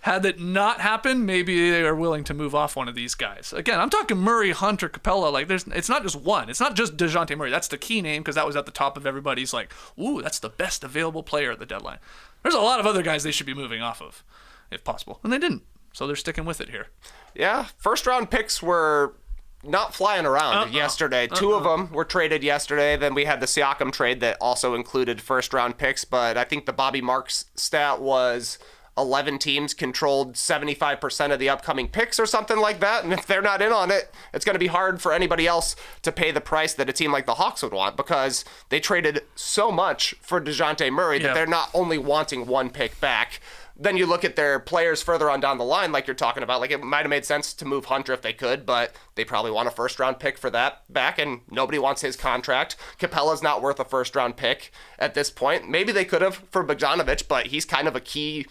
[SPEAKER 3] Had that not happened, maybe they are willing to move off one of these guys. Again, I'm talking Murray, Hunter, Capella. It's not just one. It's not just Dejounte Murray. That's the key name because that was at the top of everybody's ooh, that's the best available player at the deadline. There's a lot of other guys they should be moving off of, if possible, and they didn't. So they're sticking with it here.
[SPEAKER 5] Yeah, first-round picks were not flying around yesterday. Two of them were traded yesterday. Then we had the Siakam trade that also included first-round picks, but I think the Bobby Marks stat was 11 teams controlled 75% of the upcoming picks or something like that. And if they're not in on it, it's going to be hard for anybody else to pay the price that a team like the Hawks would want because they traded so much for Dejounte Murray that they're not only wanting one pick back. Then you look at their players further on down the line, like you're talking about, it might have made sense to move Hunter if they could, but they probably want a first-round pick for that back, and nobody wants his contract. Capella's not worth a first-round pick at this point. Maybe they could have for Bogdanovic, but he's kind of a key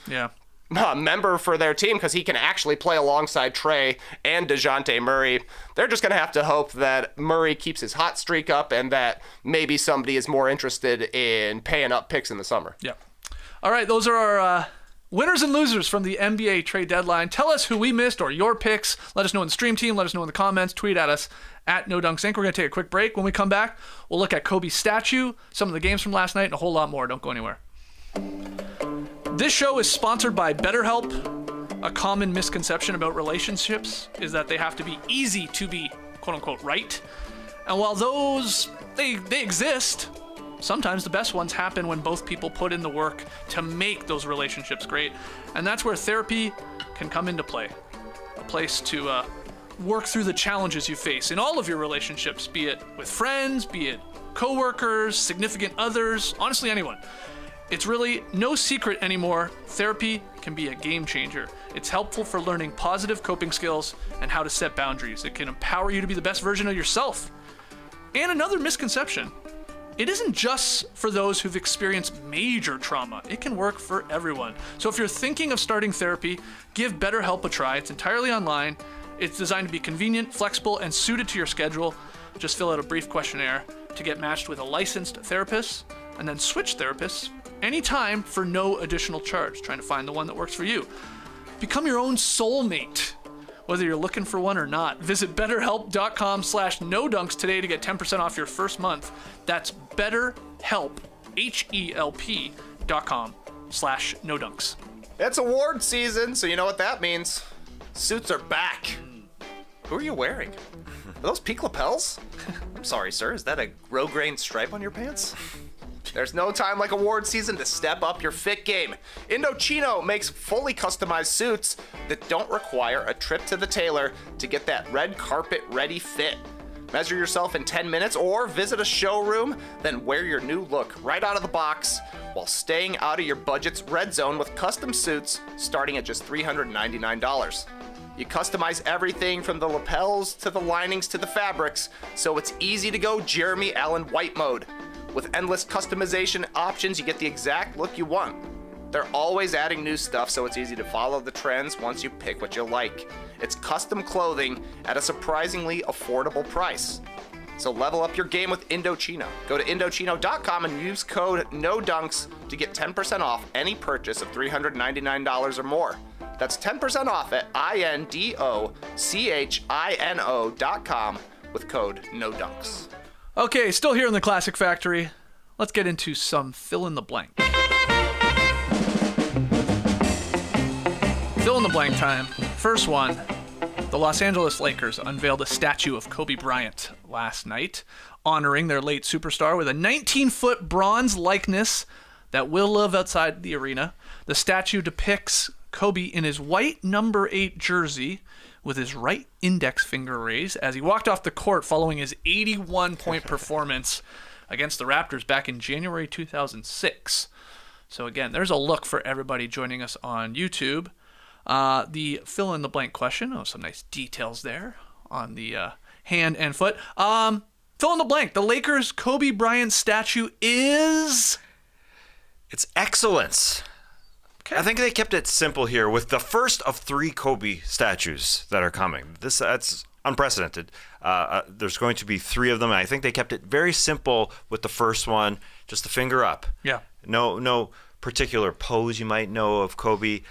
[SPEAKER 5] member for their team because he can actually play alongside Trey and Dejounte Murray. They're just going to have to hope that Murray keeps his hot streak up and that maybe somebody is more interested in paying up picks in the summer.
[SPEAKER 3] Yeah. All right, those are our... winners and losers from the NBA trade deadline. Tell us who we missed or your picks. Let us know in the stream team. Let us know in the comments. Tweet at us at NoDunksInc. We're going to take a quick break. When we come back, we'll look at Kobe's statue, some of the games from last night, and a whole lot more. Don't go anywhere. This show is sponsored by BetterHelp. A common misconception about relationships is that they have to be easy to be quote-unquote right. And while those, they exist, sometimes the best ones happen when both people put in the work to make those relationships great. And that's where therapy can come into play. A place to work through the challenges you face in all of your relationships, be it with friends, be it coworkers, significant others, honestly anyone. It's really no secret anymore. Therapy can be a game changer. It's helpful for learning positive coping skills and how to set boundaries. It can empower you to be the best version of yourself. And another misconception, it isn't just for those who've experienced major trauma. It can work for everyone. So if you're thinking of starting therapy, give BetterHelp a try. It's entirely online. It's designed to be convenient, flexible, and suited to your schedule. Just fill out a brief questionnaire to get matched with a licensed therapist, and then switch therapists anytime for no additional charge, trying to find the one that works for you. Become your own soulmate, whether you're looking for one or not. Visit BetterHelp.com/NoDunks today to get 10% off your first month. That's BetterHelp, HELP.com/NoDunks.
[SPEAKER 5] It's award season, so you know what that means. Suits are back. Who are you wearing? Are those peak lapels? I'm sorry, sir. Is that a grosgrain stripe on your pants? There's no time like award season to step up your fit game. Indochino makes fully customized suits that don't require a trip to the tailor to get that red carpet ready fit. Measure yourself in 10 minutes or visit a showroom, then wear your new look right out of the box while staying out of your budget's red zone with custom suits starting at just $399. You customize everything from the lapels to the linings to the fabrics, so it's easy to go Jeremy Allen White mode. With endless customization options, you get the exact look you want. They're always adding new stuff, so it's easy to follow the trends once you pick what you like. It's custom clothing at a surprisingly affordable price. So level up your game with Indochino. Go to Indochino.com and use code NODUNKS to get 10% off any purchase of $399 or more. That's 10% off at INDOCHINO.com with code NODUNKS.
[SPEAKER 3] Okay, still here in the Classic Factory. Let's get into some fill in the blank. Fill in the blank time. First one. The Los Angeles Lakers unveiled a statue of Kobe Bryant last night, honoring their late superstar with a 19-foot bronze likeness that will live outside the arena. The statue depicts Kobe in his white number 8 jersey with his right index finger raised as he walked off the court following his 81-point performance against the Raptors back in January 2006. So again, there's a look for everybody joining us on YouTube. The fill-in-the-blank question. Some nice details there on the hand and foot. Fill in the blank. The Lakers Kobe Bryant statue is...
[SPEAKER 4] It's excellence.
[SPEAKER 3] Okay.
[SPEAKER 4] I think they kept it simple here with the first of 3 Kobe statues that are coming. That's unprecedented. There's going to be 3 of them. And I think they kept it very simple with the first one, just the finger up.
[SPEAKER 3] Yeah.
[SPEAKER 4] No particular pose you might know of Kobe.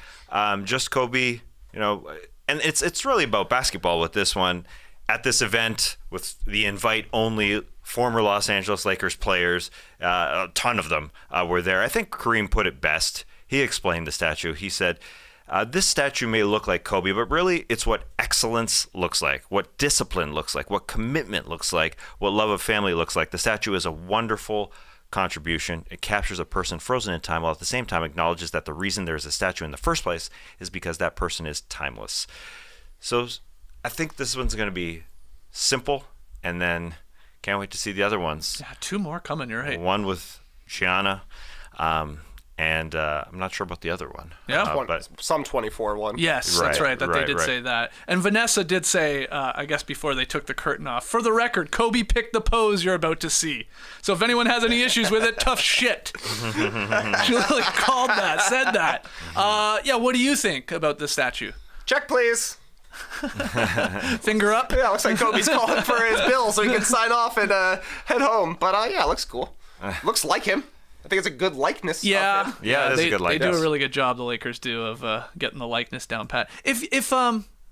[SPEAKER 4] Just Kobe, and it's really about basketball with this one. At this event with the invite-only former Los Angeles Lakers players, a ton of them were there. I think Kareem put it best. He explained the statue. He said, this statue may look like Kobe, but really it's what excellence looks like, what discipline looks like, what commitment looks like, what love of family looks like. The statue is a wonderful contribution. It captures a person frozen in time while at the same time acknowledges that the reason there's a statue in the first place is because that person is timeless. So I think this one's going to be simple, and then can't wait to see the other ones.
[SPEAKER 3] Yeah, 2 more coming, you're right.
[SPEAKER 4] One with Gianna, and I'm not sure about the other one.
[SPEAKER 3] Yeah.
[SPEAKER 4] But
[SPEAKER 5] Some 24 one.
[SPEAKER 3] Yes, that's right. They did say that. And Vanessa did say, I guess before they took the curtain off, for the record, Kobe picked the pose you're about to see. So if anyone has any issues with it, tough shit. She literally called that, said that. Yeah, what do you think about this statue?
[SPEAKER 5] Check, please.
[SPEAKER 3] Finger up?
[SPEAKER 5] Yeah, looks like Kobe's calling for his bill so he can sign off and head home. But yeah, looks cool. Looks like him. I think it's a good likeness.
[SPEAKER 3] Yeah,
[SPEAKER 5] of him.
[SPEAKER 4] Yeah, it is a good likeness.
[SPEAKER 3] They do a really good job. The Lakers do of getting the likeness down pat. If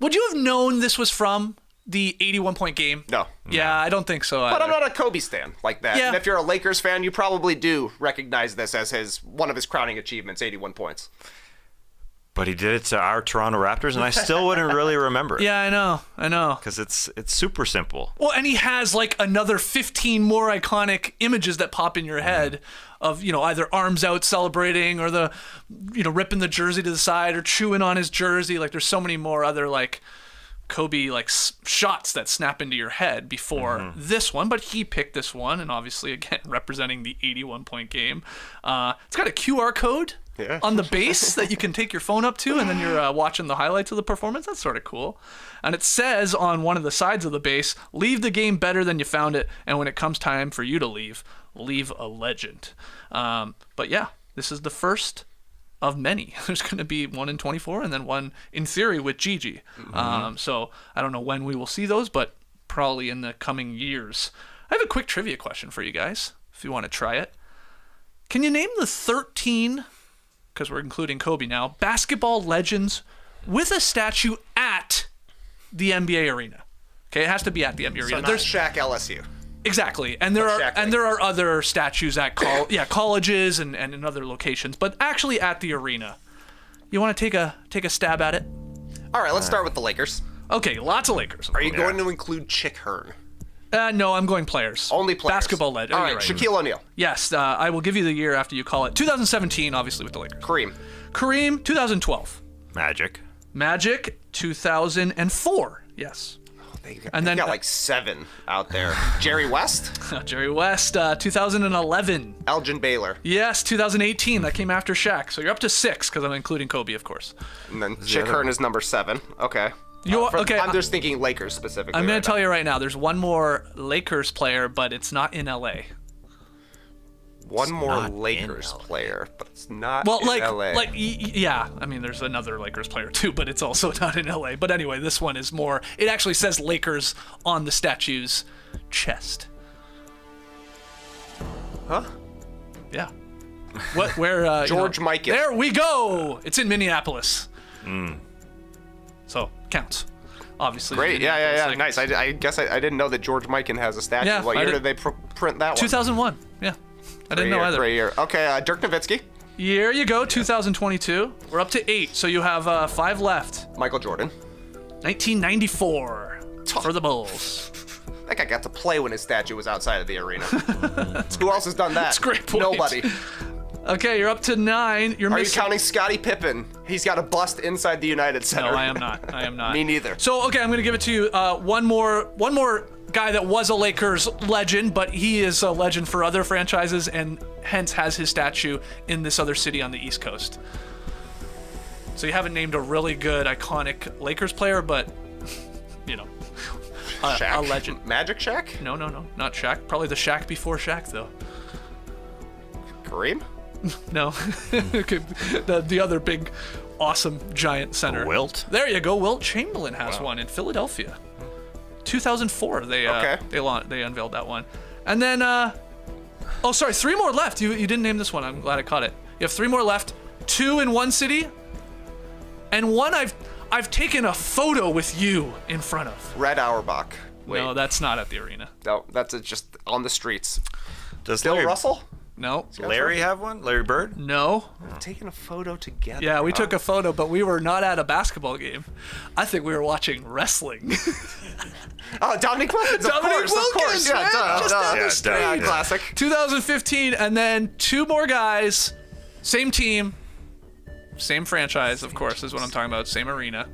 [SPEAKER 3] would you have known this was from the 81-point game?
[SPEAKER 5] No.
[SPEAKER 3] Yeah, I don't think so either.
[SPEAKER 5] But I'm not a Kobe stan like that.
[SPEAKER 3] Yeah.
[SPEAKER 5] And if you're a Lakers fan, you probably do recognize this as one of his crowning achievements, 81 points.
[SPEAKER 4] But he did it to our Toronto Raptors, and I still wouldn't really remember it.
[SPEAKER 3] Yeah, I know.
[SPEAKER 4] Because it's super simple.
[SPEAKER 3] Well, and he has like another 15 more iconic images that pop in your head of, either arms out celebrating or the, ripping the jersey to the side or chewing on his jersey. Like there's so many more other like Kobe like shots that snap into your head before this one, but he picked this one, and obviously again representing the 81-point game. It's got a QR code on the base that you can take your phone up to, and then you're watching the highlights of the performance. That's sort of cool. And it says on one of the sides of the base, leave the game better than you found it, and when it comes time for you to leave a legend. But yeah, this is the first of many. There's going to be 1 in 24 and then one in theory with Gigi. So I don't know when we will see those, but probably in the coming years. I have a quick trivia question for you guys, if you want to try it. Can you name the 13, because we're including Kobe now, basketball legends with a statue at the NBA arena? Okay, it has to be at the NBA arena.
[SPEAKER 5] So there's Shaq LSU.
[SPEAKER 3] Exactly, and there are other statues at colleges and in other locations, but actually at the arena. You want to take a stab at it?
[SPEAKER 5] All right, let's start with the Lakers.
[SPEAKER 3] Okay, lots of Lakers.
[SPEAKER 5] Are you going to include Chick Hearn?
[SPEAKER 3] No, I'm going players.
[SPEAKER 5] Only players.
[SPEAKER 3] Basketball legend.
[SPEAKER 5] All right, Shaquille O'Neal.
[SPEAKER 3] Yes, I will give you the year after you call it. 2017, obviously with the Lakers. Kareem, 2012.
[SPEAKER 4] Magic,
[SPEAKER 3] 2004. Yes. And then
[SPEAKER 5] got like 7 out there. Jerry West?
[SPEAKER 3] Jerry West, 2011.
[SPEAKER 5] Elgin Baylor.
[SPEAKER 3] Yes, 2018. That came after Shaq. So you're up to 6 because I'm including Kobe, of course.
[SPEAKER 5] And then Chick Hearn is number 7. Okay.
[SPEAKER 3] Okay.
[SPEAKER 5] I'm just thinking Lakers specifically.
[SPEAKER 3] I'm going to tell you right now, there's one more Lakers player, but it's not in LA.
[SPEAKER 5] One more Lakers player, but it's not
[SPEAKER 3] Well,
[SPEAKER 5] in LA.
[SPEAKER 3] yeah. I mean, there's another Lakers player too, but it's also not in LA. But anyway, this one is more. It actually says Lakers on the statue's chest.
[SPEAKER 5] Huh?
[SPEAKER 3] Yeah. What? Where?
[SPEAKER 5] George Mikan.
[SPEAKER 3] There we go. It's in Minneapolis. So counts. Obviously.
[SPEAKER 5] Great. Yeah.
[SPEAKER 3] Lakers.
[SPEAKER 5] Nice. I guess I didn't know that George Mikan has a statue.
[SPEAKER 3] Yeah,
[SPEAKER 5] What year did they print that one?
[SPEAKER 3] 2001. Yeah. I didn't know either.
[SPEAKER 5] Great year. Okay, Dirk Nowitzki.
[SPEAKER 3] Here you go, 2022. We're up to 8, so you have 5 left.
[SPEAKER 5] Michael Jordan.
[SPEAKER 3] 1994 for the Bulls.
[SPEAKER 5] That guy got to play when his statue was outside of the arena. Who else has done that?
[SPEAKER 3] That's a great point.
[SPEAKER 5] Nobody.
[SPEAKER 3] Okay, you're up to 9.
[SPEAKER 5] Are you counting Scottie Pippen? He's got a bust inside the United Center.
[SPEAKER 3] No, I am not. I am not.
[SPEAKER 5] Me neither.
[SPEAKER 3] So, okay, I'm going to give it to you. One more guy that was a Lakers legend, but he is a legend for other franchises and hence has his statue in this other city on the East Coast. So you haven't named a really good, iconic Lakers player, but, you know, a legend.
[SPEAKER 5] Magic Shaq?
[SPEAKER 3] No, not Shaq. Probably the Shaq before Shaq, though.
[SPEAKER 5] Kareem?
[SPEAKER 3] No. the other big, awesome, giant center.
[SPEAKER 4] Wilt?
[SPEAKER 3] There you go. Wilt Chamberlain has one in Philadelphia. 2004, they unveiled that one. And then, 3 more left. You didn't name this one. I'm glad I caught it. You have 3 more left. 2 in one city, and one I've taken a photo with you in front of.
[SPEAKER 5] Red Auerbach. Wait.
[SPEAKER 3] No, that's not at the arena.
[SPEAKER 5] No, that's just on the streets.
[SPEAKER 4] Does
[SPEAKER 5] Bill
[SPEAKER 4] Larry,
[SPEAKER 5] Russell?
[SPEAKER 3] No.
[SPEAKER 4] Larry have one? Larry Bird?
[SPEAKER 3] No.
[SPEAKER 5] Taking a photo together.
[SPEAKER 3] Yeah, we took a photo, but we were not at a basketball game. I think we were watching wrestling.
[SPEAKER 5] Oh, Dominic Wilkins, of course. Yeah,
[SPEAKER 3] man, just down the street.
[SPEAKER 5] Yeah, classic.
[SPEAKER 3] 2015, and then 2 more guys, same team, same franchise, of course, is what I'm talking about, same arena.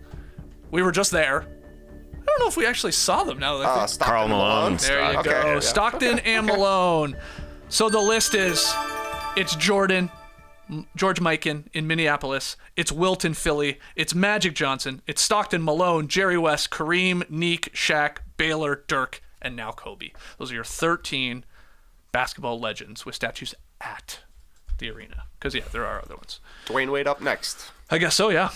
[SPEAKER 3] We were just there. I don't know if we actually saw them now that I think.
[SPEAKER 5] Stockton
[SPEAKER 4] Karl Malone.
[SPEAKER 3] There you
[SPEAKER 5] Okay,
[SPEAKER 3] go.
[SPEAKER 5] yeah.
[SPEAKER 3] Stockton and Malone. So the list is, it's Jordan, George Mikan in Minneapolis. It's Wilt in Philly. It's Magic Johnson. It's Stockton, Malone, Jerry West, Kareem, Neek, Shaq, Baylor, Dirk, and now Kobe. Those are your 13 basketball legends with statues at the arena. Because, yeah, there are other ones.
[SPEAKER 5] Dwayne Wade up next.
[SPEAKER 3] I guess so, yeah.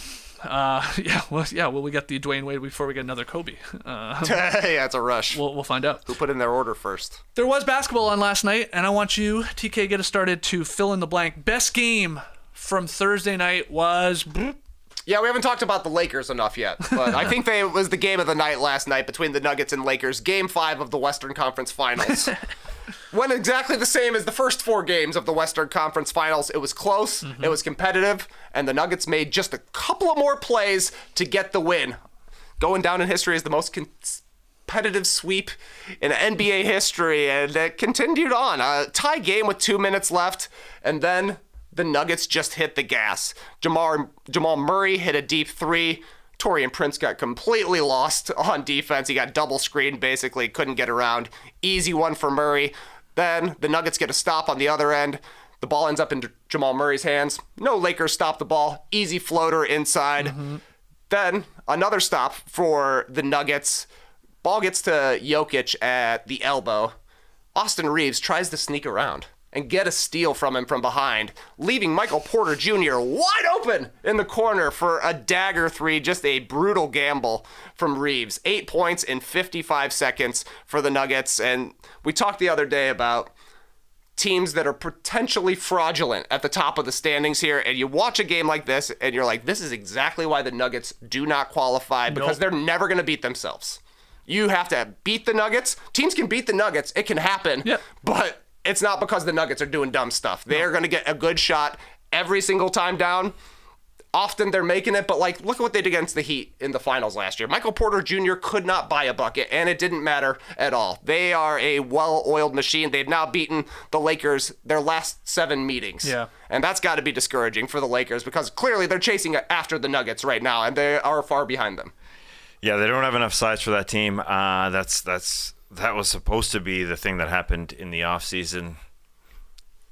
[SPEAKER 3] Will we get the Dwayne Wade before we get another Kobe?
[SPEAKER 5] Yeah, it's a rush.
[SPEAKER 3] We'll find out.
[SPEAKER 5] Who put in their order first?
[SPEAKER 3] There was basketball on last night, and I want you, TK, get us started to fill in the blank. Best game from Thursday night was...
[SPEAKER 5] Yeah, we haven't talked about the Lakers enough yet, but I think it was the game of the night last night between the Nuggets and Lakers, Game 5 of the Western Conference Finals. Went exactly the same as the first 4 games of the Western Conference Finals. It was close, It was competitive, and the Nuggets made just a couple of more plays to get the win. Going down in history as the most competitive sweep in NBA history, and it continued on. A tie game with 2 minutes left, and then the Nuggets just hit the gas. Jamal Murray hit a deep 3. Taurean Prince got completely lost on defense. He got double screened, basically, couldn't get around. Easy one for Murray. Then the Nuggets get a stop on the other end. The ball ends up in Jamal Murray's hands. No Lakers stop the ball. Easy floater inside. Then another stop for the Nuggets. Ball gets to Jokic at the elbow. Austin Reeves tries to sneak around and get a steal from him from behind, leaving Michael Porter Jr. wide open in the corner for a dagger 3, just a brutal gamble from Reeves. 8 points in 55 seconds for the Nuggets, and we talked the other day about teams that are potentially fraudulent at the top of the standings here, and you watch a game like this, and you're like, this is exactly why the Nuggets do not qualify, because they're never going to beat themselves. You have to beat the Nuggets. Teams can beat the Nuggets. It can happen, but it's not because the Nuggets are doing dumb stuff. They are going to get a good shot every single time down. Often they're making it, but look at what they did against the Heat in the finals last year. Michael Porter Jr. could not buy a bucket, and it didn't matter at all. They are a well-oiled machine. They've now beaten the Lakers their last 7 meetings.
[SPEAKER 3] Yeah.
[SPEAKER 5] And that's got to be discouraging for the Lakers because clearly they're chasing after the Nuggets right now, and they are far behind them.
[SPEAKER 4] Yeah, they don't have enough size for that team. That was supposed to be the thing that happened in the offseason.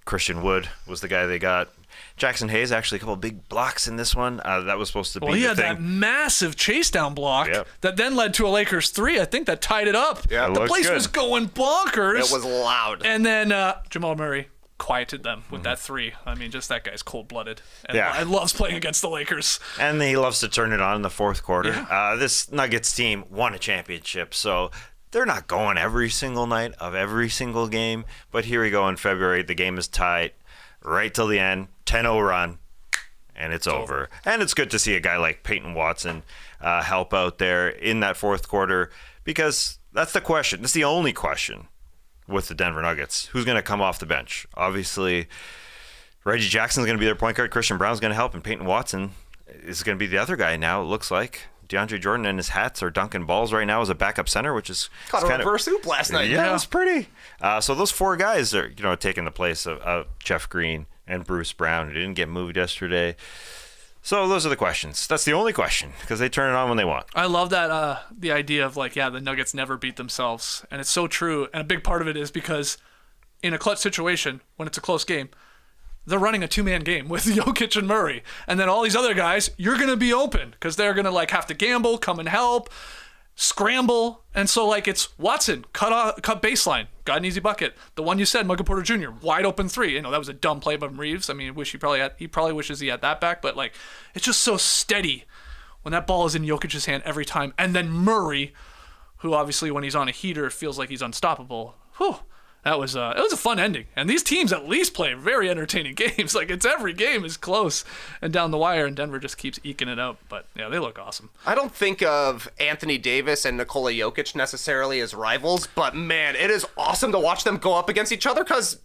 [SPEAKER 4] Christian Wood was the guy they got. Jackson Hayes, actually, a couple of big blocks in this one. That was supposed to be the thing.
[SPEAKER 3] Well, he had that massive chase down block that then led to a Lakers 3. I think that tied it up.
[SPEAKER 5] Yeah,
[SPEAKER 3] the place was going bonkers.
[SPEAKER 5] It was loud.
[SPEAKER 3] And then Jamal Murray quieted them with that 3. I mean, just that guy's cold-blooded. And I loves playing against the Lakers.
[SPEAKER 4] And he loves to turn it on in the fourth quarter.
[SPEAKER 3] Yeah.
[SPEAKER 4] This Nuggets team won a championship, so they're not going every single night of every single game. But here we go in February. The game is tight right till the end. 10-0 run, and it's over. And it's good to see a guy like Peyton Watson help out there in that fourth quarter, because that's the question. That's the only question with the Denver Nuggets. Who's going to come off the bench? Obviously, Reggie Jackson's going to be their point guard. Christian Brown's going to help, and Peyton Watson is going to be the other guy now, it looks like. DeAndre Jordan and his hats are dunking balls right now as a backup center, which is
[SPEAKER 5] caught a reverse hoop last night.
[SPEAKER 4] Yeah, it was pretty. So those 4 guys are, taking the place of Jeff Green and Bruce Brown, who didn't get moved yesterday. So those are the questions. That's the only question, because they turn it on when they want.
[SPEAKER 3] I love that the idea of the Nuggets never beat themselves, and it's so true. And a big part of it is because in a clutch situation, when it's a close game, they're running a 2-man game with Jokic and Murray. And then all these other guys, you're going to be open because they're going to have to gamble, come and help, scramble. And so it's Watson, cut baseline, got an easy bucket. The one you said, Michael Porter Jr., wide open 3. That was a dumb play by Reeves. I mean, he probably wishes he had that back. But it's just so steady when that ball is in Jokic's hand every time. And then Murray, who obviously when he's on a heater feels like he's unstoppable. Whew. It was a fun ending. And these teams at least play very entertaining games. It's every game is close and down the wire, and Denver just keeps eking it out. But, yeah, they look awesome.
[SPEAKER 5] I don't think of Anthony Davis and Nikola Jokic necessarily as rivals, but, man, it is awesome to watch them go up against each other because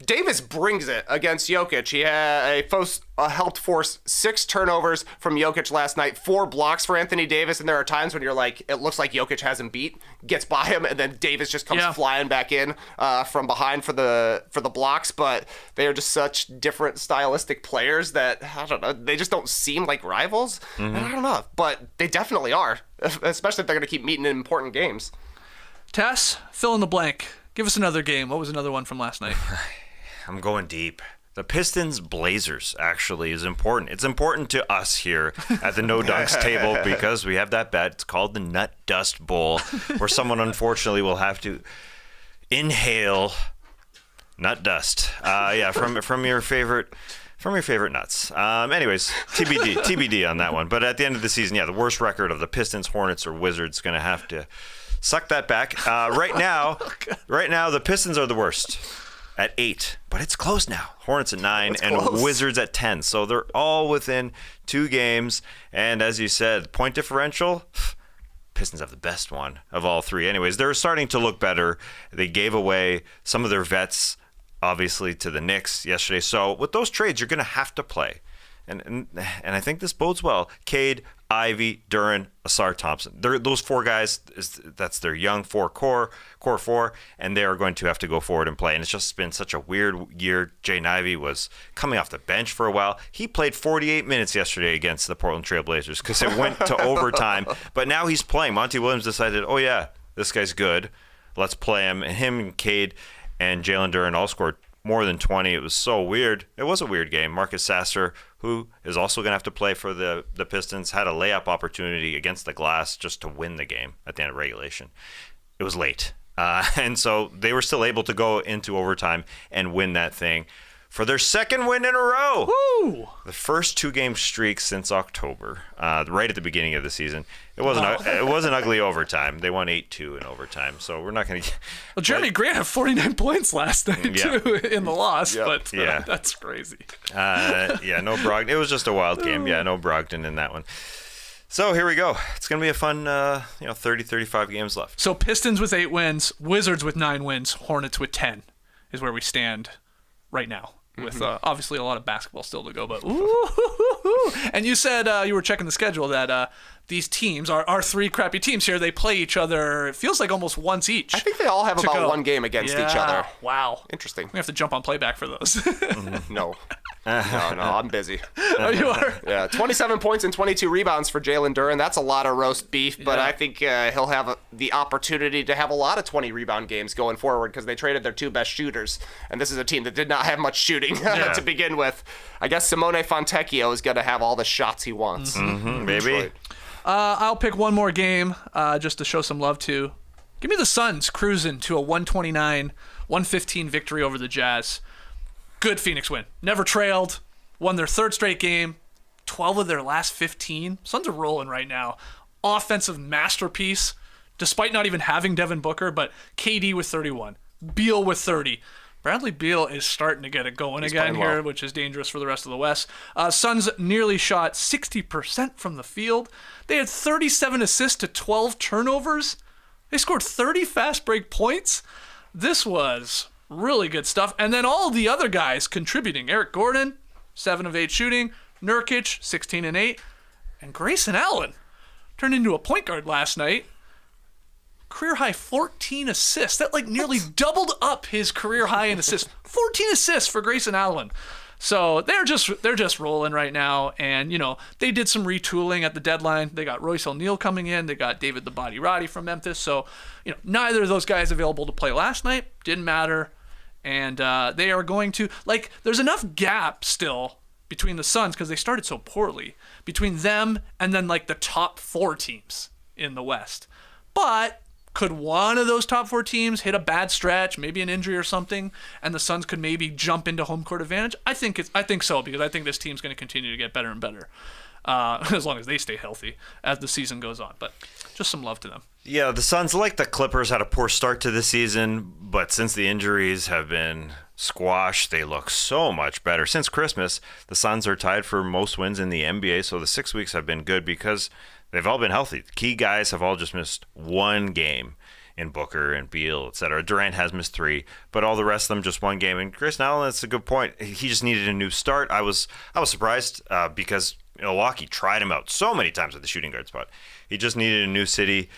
[SPEAKER 5] Davis brings it against Jokic. He helped force 6 turnovers from Jokic last night, 4 blocks for Anthony Davis, and there are times when you're it looks like Jokic has him beat, gets by him, and then Davis just comes flying back in from behind for the blocks. But they are just such different stylistic players that, I don't know, they just don't seem like rivals. And I don't know, but they definitely are, especially if they're going to keep meeting in important games.
[SPEAKER 3] Tess, fill in the blank. Give us another game. What was another one from last night?
[SPEAKER 4] I'm going deep. The Pistons-Blazers actually is important. It's important to us here at the No Dunks table because we have that bet. It's called the Nut Dust Bowl, where someone unfortunately will have to inhale nut dust. From your favorite nuts. Anyways, TBD on that one. But at the end of the season, the worst record of the Pistons, Hornets, or Wizards going to have to suck that back. Right now, the Pistons are the worst at 8, but it's close now. Hornets at 9 and close. Wizards at 10. So they're all within 2 games. And as you said, point differential, Pistons have the best one of all 3. Anyways, they're starting to look better. They gave away some of their vets, obviously, to the Knicks yesterday. So with those trades, you're going to have to play. And I think this bodes well. Cade, Ivy, Duran, Asar Thompson. Those 4 guys, that's their young core 4, and they are going to have to go forward and play. And it's just been such a weird year. Jaden Ivey was coming off the bench for a while. He played 48 minutes yesterday against the Portland Trail Blazers because it went to overtime. But now he's playing. Monty Williams decided, this guy's good. Let's play him. And him and Cade and Jalen Duran all scored more than 20. It was so weird. It was a weird game. Marcus Sasser, who is also going to have to play for the Pistons, had a layup opportunity against the glass just to win the game at the end of regulation. It was late. And so they were still able to go into overtime and win that thing for their second win in a row.
[SPEAKER 3] Woo!
[SPEAKER 4] The first 2-game streak since October, right at the beginning of the season. It wasn't ugly overtime. They won 8-2 in overtime, so we're not going to.
[SPEAKER 3] Well, Jeremy Grant had 49 points last night too in the loss, but that's crazy.
[SPEAKER 4] No Brogdon. It was just a wild game. No Brogdon in that one. So here we go. It's going to be a fun, 30, 35 games left.
[SPEAKER 3] So Pistons with 8 wins, Wizards with 9 wins, Hornets with 10 is where we stand right now. With obviously a lot of basketball still to go, but ooh. And you said you were checking the schedule that these teams, our three crappy teams here, they play each other, it feels like almost once each.
[SPEAKER 5] I think they all have about one game against each other.
[SPEAKER 3] Wow.
[SPEAKER 5] Interesting.
[SPEAKER 3] We have to jump on playback for those.
[SPEAKER 5] No. No, I'm busy.
[SPEAKER 3] Oh, you are?
[SPEAKER 5] Yeah, 27 points and 22 rebounds for Jalen Duren. That's a lot of roast beef, but
[SPEAKER 3] Yeah.
[SPEAKER 5] I think he'll have the opportunity to have a lot of 20-rebound games going forward because they traded their two best shooters, and this is a team that did not have much shooting to begin with. I guess Simone Fontecchio is going to have all the shots he wants.
[SPEAKER 4] Maybe.
[SPEAKER 3] I'll pick one more game just to show some love to. Give me the Suns cruising to a 129-115 victory over the Jazz. Good Phoenix win. Never trailed. Won their third straight game. 12 of their last 15. Suns are rolling right now. Offensive masterpiece, despite not even having Devin Booker, but KD with 31. Beal with 30. Bradley Beal is starting to get it going again here,
[SPEAKER 5] well.
[SPEAKER 3] which is dangerous for the rest of the West. Suns nearly shot 60% from the field. They had 37 assists to 12 turnovers. They scored 30 fast break points. This was really good stuff. And then all the other guys contributing. Eric Gordon, 7 of 8 shooting. Nurkic, 16 and 8. And Grayson Allen turned into a point guard last night. Career high 14 assists. That nearly doubled up his career high in assists. 14 assists for Grayson Allen. So they're just rolling right now, and they did some retooling at the deadline. They got Royce O'Neal coming in. They got David the Body Roddy from Memphis. So neither of those guys available to play last night. Didn't matter, and they are going to there's enough gap still between the Suns because they started so poorly between them and then the top 4 teams in the West. But could one of those top 4 teams hit a bad stretch, maybe an injury or something, and the Suns could maybe jump into home court advantage? I think so, because I think this team's going to continue to get better and better as long as they stay healthy as the season goes on. But just some love to them.
[SPEAKER 4] Yeah, the Suns, like the Clippers, had a poor start to the season, but since the injuries have been squashed, they look so much better. Since Christmas, the Suns are tied for most wins in the NBA, so the 6 weeks have been good because they've all been healthy. The key guys have all just missed one game in Booker and Beal, etc. Durant has missed 3, but all the rest of them just one game. And Grayson Allen, that's a good point. He just needed a new start. I was surprised because Milwaukee tried him out so many times at the shooting guard spot. He just needed a new city.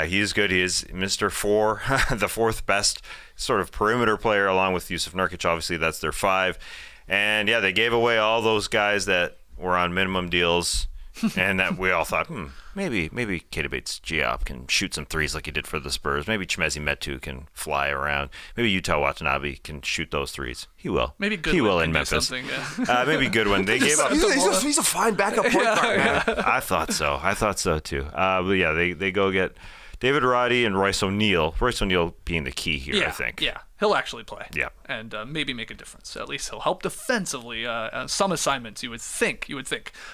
[SPEAKER 4] He is good. He is Mr. 4, the 4th best sort of perimeter player, along with Yusuf Nurkic. Obviously, that's their 5. And yeah, they gave away all those guys that were on minimum deals. And that we all thought, maybe Keita Bates-Diop can shoot some threes like he did for the Spurs. Maybe Chimezie Metu can fly around. Maybe Yuta Watanabe can shoot those threes. He will.
[SPEAKER 3] Maybe Goodwin
[SPEAKER 4] he will
[SPEAKER 3] can
[SPEAKER 4] in
[SPEAKER 3] do
[SPEAKER 4] Memphis.
[SPEAKER 3] something,
[SPEAKER 4] Maybe Goodwin. They gave up.
[SPEAKER 5] He's a fine backup point guard, man.
[SPEAKER 4] I thought so too. But yeah, they go get David Roddy and Royce O'Neal. Royce O'Neal being the key here, I think.
[SPEAKER 3] Yeah, he'll actually play.
[SPEAKER 4] Yeah.
[SPEAKER 3] And maybe make a difference. At least he'll help defensively. Some assignments, you would think.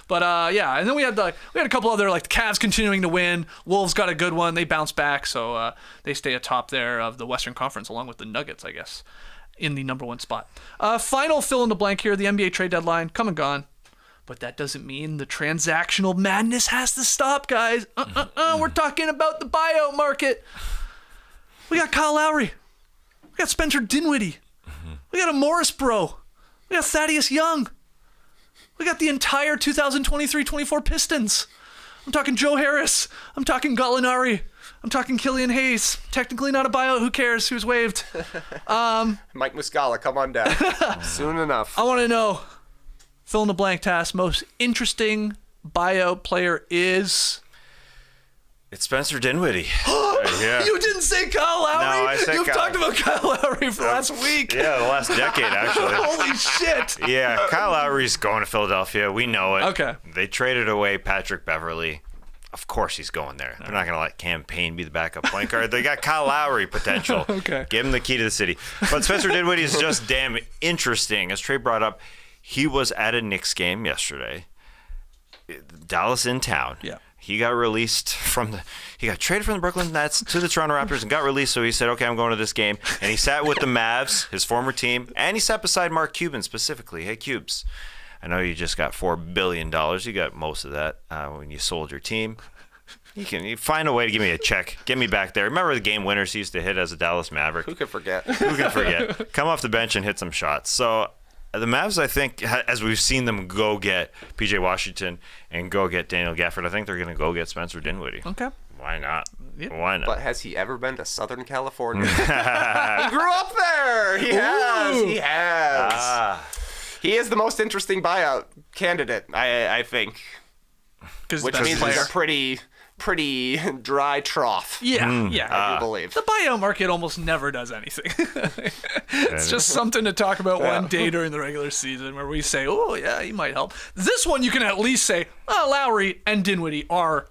[SPEAKER 3] But yeah, and then we had a couple other, the Cavs continuing to win. Wolves got a good one. They bounce back, so they stay atop there of the Western Conference, along with the Nuggets, I guess, in the number 1 spot. Final fill in the blank here. The NBA trade deadline, come and gone. But that doesn't mean the transactional madness has to stop, guys. We're talking about the buyout market. We got Kyle Lowry. We got Spencer Dinwiddie. We got a Morris bro. We got Thaddeus Young. We got the entire 2023-24 Pistons. I'm talking Joe Harris. I'm talking Gallinari. I'm talking Killian Hayes. Technically not a buyout. Who cares? He was waived.
[SPEAKER 5] Mike Muscala, come on down. Soon enough.
[SPEAKER 3] I want to know, fill in the blank task, most interesting buyout player is...
[SPEAKER 4] It's Spencer Dinwiddie. Yeah.
[SPEAKER 3] You didn't say Kyle Lowry?
[SPEAKER 4] No, I said
[SPEAKER 3] You've talked about Kyle Lowry for last week.
[SPEAKER 4] Yeah, the last decade, actually.
[SPEAKER 3] Holy shit.
[SPEAKER 4] Yeah, Kyle Lowry's going to Philadelphia. We know it.
[SPEAKER 3] Okay.
[SPEAKER 4] They traded away Patrick Beverley. Of course he's going there. They're not going to let Cam Payne be the backup point guard. They got Kyle Lowry potential.
[SPEAKER 3] Okay.
[SPEAKER 4] Give him the key to the city. But Spencer Dinwiddie is just damn interesting. As Trey brought up, he was at a Knicks game yesterday. Dallas in town.
[SPEAKER 3] Yeah.
[SPEAKER 4] He got released he got traded from the Brooklyn Nets to the Toronto Raptors and got released. So he said, okay, I'm going to this game. And he sat with the Mavs, his former team, and he sat beside Mark Cuban specifically. Hey, Cubes, I know you just got $4 billion. You got most of that when you sold your team. You find a way to give me a check. Get me back there. Remember the game winners he used to hit as a Dallas Maverick?
[SPEAKER 5] Who could forget?
[SPEAKER 4] Who can forget? Come off the bench and hit some shots. So The Mavs, I think, as we've seen them go get P.J. Washington and go get Daniel Gafford, I think they're going to go get Spencer Dinwiddie.
[SPEAKER 3] Okay.
[SPEAKER 4] Why not?
[SPEAKER 3] Yep.
[SPEAKER 4] Why not?
[SPEAKER 5] But has he ever been to Southern California? He grew up there. He has. He has. He is the most interesting buyout candidate, I think. Which means he's a pretty dry trough.
[SPEAKER 3] Yeah,
[SPEAKER 5] I do believe.
[SPEAKER 3] The buyout market almost never does anything. It's just something to talk about one day during the regular season where we say, oh, yeah, he might help. This one, you can at least say, Lowry and Dinwiddie are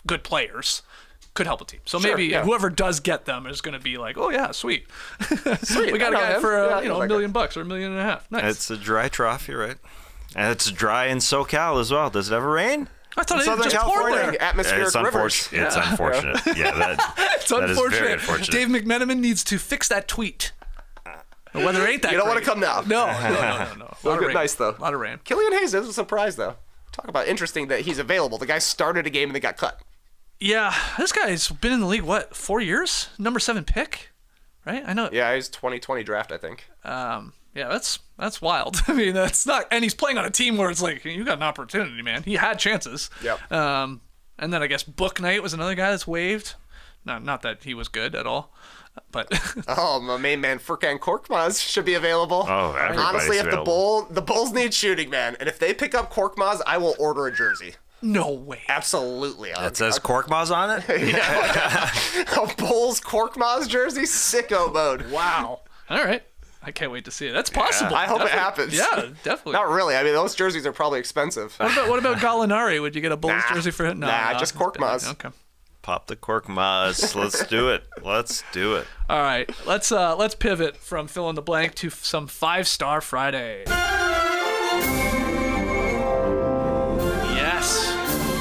[SPEAKER 3] good players. Could help a team. So maybe whoever does get them is going to be like, oh, yeah, sweet. We got a guy for $1 million or $1.5 million. Nice.
[SPEAKER 4] It's a dry trough, you're right. And it's dry in SoCal as well. Does it ever rain?
[SPEAKER 3] I thought it
[SPEAKER 4] Southern
[SPEAKER 3] just poured
[SPEAKER 4] California.
[SPEAKER 3] there.
[SPEAKER 5] Atmospheric rivers.
[SPEAKER 4] It's unfortunate. Yeah,
[SPEAKER 3] It's
[SPEAKER 4] that is
[SPEAKER 3] unfortunate.
[SPEAKER 4] very unfortunate.
[SPEAKER 3] Dave McMenamin needs to fix that tweet. The weather ain't that
[SPEAKER 5] You don't want
[SPEAKER 3] great.
[SPEAKER 5] to come now.
[SPEAKER 3] No.
[SPEAKER 5] Well, good, nice, though.
[SPEAKER 3] A lot of rain.
[SPEAKER 5] Killian Hayes is a surprise, though. Talk about interesting that he's available. The guy started a game and they got cut.
[SPEAKER 3] Yeah, this guy's been in the league, 4 years? Number 7 pick, right? I know.
[SPEAKER 5] Yeah, he's 2020 draft, I think.
[SPEAKER 3] Yeah, that's wild. I mean, that's not, and he's playing on a team where it's like, you got an opportunity, man. He had chances.
[SPEAKER 5] Yep.
[SPEAKER 3] And then I guess Book Knight was another guy that's waived. Not that he was good at all, but.
[SPEAKER 5] Oh, my main man, Furkan Korkmaz should be available.
[SPEAKER 4] Oh, everybody's
[SPEAKER 5] honestly, if
[SPEAKER 4] available.
[SPEAKER 5] the Bulls need shooting, man, and if they pick up Korkmaz, I will order a jersey.
[SPEAKER 3] No way.
[SPEAKER 5] Absolutely.
[SPEAKER 4] It says Korkmaz on it?
[SPEAKER 5] A Bulls Korkmaz jersey, sicko mode.
[SPEAKER 3] Wow. All right. I can't wait to see it. That's possible.
[SPEAKER 5] I hope it happens.
[SPEAKER 3] Yeah, definitely.
[SPEAKER 5] Not really. I mean, those jerseys are probably expensive.
[SPEAKER 3] What about Gallinari? Would you get a Bulls jersey for him? No,
[SPEAKER 5] just Korkmaz.
[SPEAKER 3] Okay.
[SPEAKER 4] Pop the Korkmaz. Let's do it. Let's do it.
[SPEAKER 3] All right. Let's pivot from fill in the blank to some 5-Star Friday. Yes.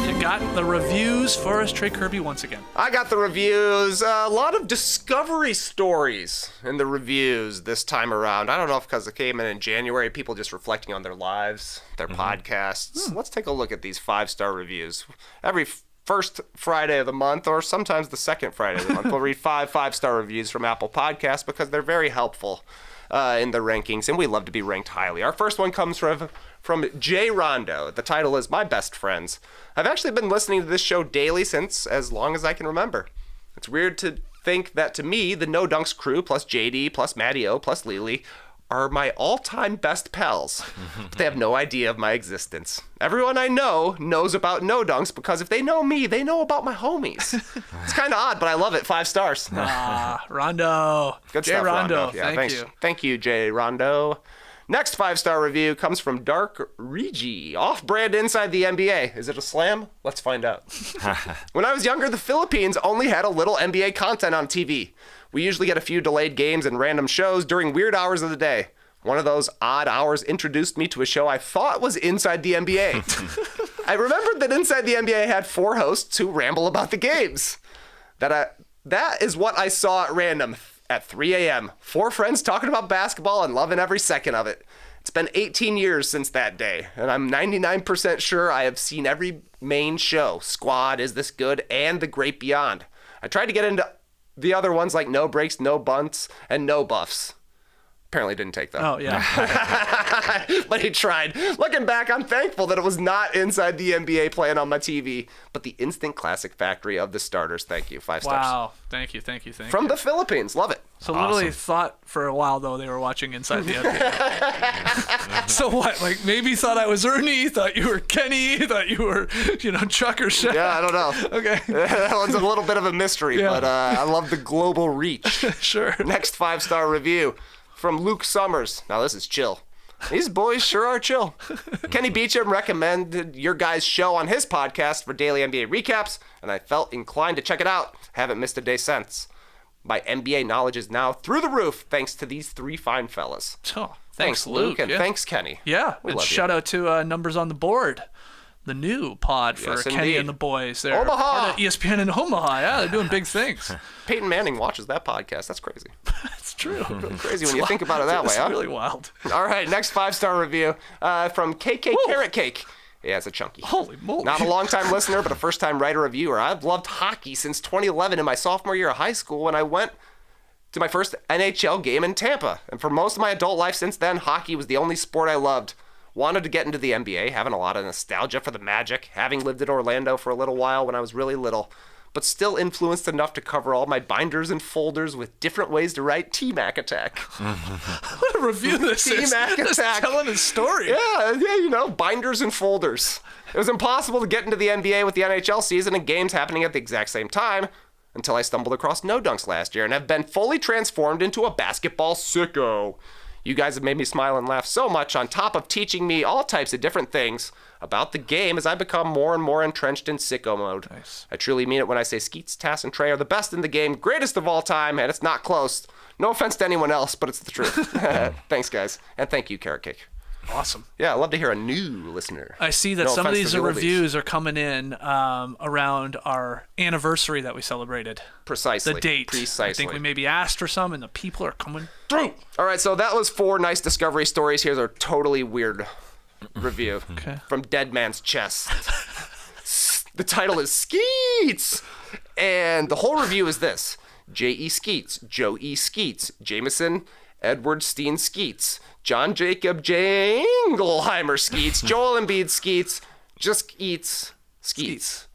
[SPEAKER 3] You got the reviews for us, Trey Kirby, once again.
[SPEAKER 5] I got the reviews. A lot of discovery stories in the reviews this time around. I don't know if because it came in January, people just reflecting on their lives, their podcasts. Let's take a look at these 5-star reviews. Every first Friday of the month, or sometimes the second Friday of the month, we'll read 5-star reviews from Apple Podcasts because they're very helpful in the rankings, and we love to be ranked highly. Our first one comes from Jay Rondo. The title is My Best Friends. I've actually been listening to this show daily since as long as I can remember. It's weird to think that to me, the No Dunks crew, plus JD, plus Matty O, plus Lily, are my all-time best pals. But they have no idea of my existence. Everyone I know knows about No Dunks because if they know me, they know about my homies. It's kind of odd, but I love it. 5 stars.
[SPEAKER 3] Rondo.
[SPEAKER 5] Good
[SPEAKER 3] Jay
[SPEAKER 5] stuff,
[SPEAKER 3] Rondo.
[SPEAKER 5] Yeah,
[SPEAKER 3] Thank you.
[SPEAKER 5] Thank you, Jay Rondo. Next 5-star review comes from Dark Regi. Off-brand inside the NBA. Is it a slam? Let's find out. When I was younger, the Philippines only had a little NBA content on TV. We usually get a few delayed games and random shows during weird hours of the day. One of those odd hours introduced me to a show I thought was Inside the NBA. I remembered that Inside the NBA had 4 hosts who ramble about the games. That is what I saw at random at 3 a.m. 4 friends talking about basketball and loving every second of it. It's been 18 years since that day, and I'm 99% sure I have seen every main show, Squad, Is This Good, and The Great Beyond. I tried to get into the other ones like No Breaks, No Bunts, and No Buffs. Apparently didn't take that.
[SPEAKER 3] Oh, yeah.
[SPEAKER 5] But he tried. Looking back, I'm thankful that it was not Inside the NBA playing on my TV, but the instant classic factory of the starters. Thank you. 5 stars.
[SPEAKER 3] Wow. Thank you.
[SPEAKER 5] From the Philippines. Love it.
[SPEAKER 3] So literally thought for a while, though, they were watching Inside the NBA. So what? Like, maybe thought I was Ernie, thought you were Kenny, thought you were, Chuck or Shaq.
[SPEAKER 5] Yeah, I don't know.
[SPEAKER 3] Okay.
[SPEAKER 5] That one's a little bit of a mystery,
[SPEAKER 3] Yeah.
[SPEAKER 5] but I love the global reach.
[SPEAKER 3] Sure.
[SPEAKER 5] Next 5-star review from Luke Summers. Now this is chill. These boys sure are chill. Kenny Beecham recommended your guys' show on his podcast for daily NBA recaps, and I felt inclined to check it out. Haven't missed a day since. My NBA knowledge is now through the roof thanks to these 3 fine fellas.
[SPEAKER 3] Oh,
[SPEAKER 5] Thanks, Luke, and
[SPEAKER 3] yeah.
[SPEAKER 5] thanks, Kenny.
[SPEAKER 3] Yeah.
[SPEAKER 5] We
[SPEAKER 3] And
[SPEAKER 5] love you.
[SPEAKER 3] shout out to Numbers on the Board, the new pod for
[SPEAKER 5] Yes,
[SPEAKER 3] Kenny
[SPEAKER 5] indeed.
[SPEAKER 3] and the boys. They're
[SPEAKER 5] Omaha.
[SPEAKER 3] part of ESPN in Omaha. Yeah, they're doing big things.
[SPEAKER 5] Peyton Manning watches that podcast. That's crazy.
[SPEAKER 3] It's true.
[SPEAKER 5] Crazy when you think about it that way,
[SPEAKER 3] It's
[SPEAKER 5] huh?
[SPEAKER 3] really wild.
[SPEAKER 5] All right, next 5-star review from KK Carrot Cake. Yeah, it's a chunky.
[SPEAKER 3] Holy moly.
[SPEAKER 5] Not a long-time listener, but a first-time writer-reviewer. I've loved hockey since 2011 in my sophomore year of high school when I went to my first NHL game in Tampa. And for most of my adult life since then, hockey was the only sport I loved. Wanted to get into the NBA, having a lot of nostalgia for the Magic, having lived in Orlando for a little while when I was really little, but still influenced enough to cover all my binders and folders with different ways to write T-Mac Attack.
[SPEAKER 3] What a review this is.
[SPEAKER 5] T-Mac
[SPEAKER 3] Just
[SPEAKER 5] Attack.
[SPEAKER 3] telling his story.
[SPEAKER 5] Yeah, binders and folders. It was impossible to get into the NBA with the NHL season and games happening at the exact same time until I stumbled across No Dunks last year and have been fully transformed into a basketball sicko. You guys have made me smile and laugh so much on top of teaching me all types of different things about the game as I become more and more entrenched in sicko mode.
[SPEAKER 3] Nice.
[SPEAKER 5] I truly mean it when I say Skeets, Tass, and Trey are the best in the game, greatest of all time, and it's not close. No offense to anyone else, but it's the truth. Thanks, guys. And thank you, Carrot Cake.
[SPEAKER 3] Awesome.
[SPEAKER 5] Yeah, I love to hear a new listener.
[SPEAKER 3] I see that
[SPEAKER 5] No
[SPEAKER 3] some of
[SPEAKER 5] offense
[SPEAKER 3] these
[SPEAKER 5] to the oldies.
[SPEAKER 3] reviews are coming in around our anniversary that we celebrated.
[SPEAKER 5] Precisely.
[SPEAKER 3] The date.
[SPEAKER 5] Precisely.
[SPEAKER 3] I think we maybe asked for some, and the people are coming through.
[SPEAKER 5] All right, so that was 4 nice discovery stories. Here's a totally weird review
[SPEAKER 3] Okay.
[SPEAKER 5] from Dead Man's Chest. The title is Skeets, and the whole review is this: J.E. Skeets, Joe E. Skeets, Jameson Edward Steen Skeets, John Jacob Jangleheimer Skeets, Joel Embiid Skeets, just eats Skeets.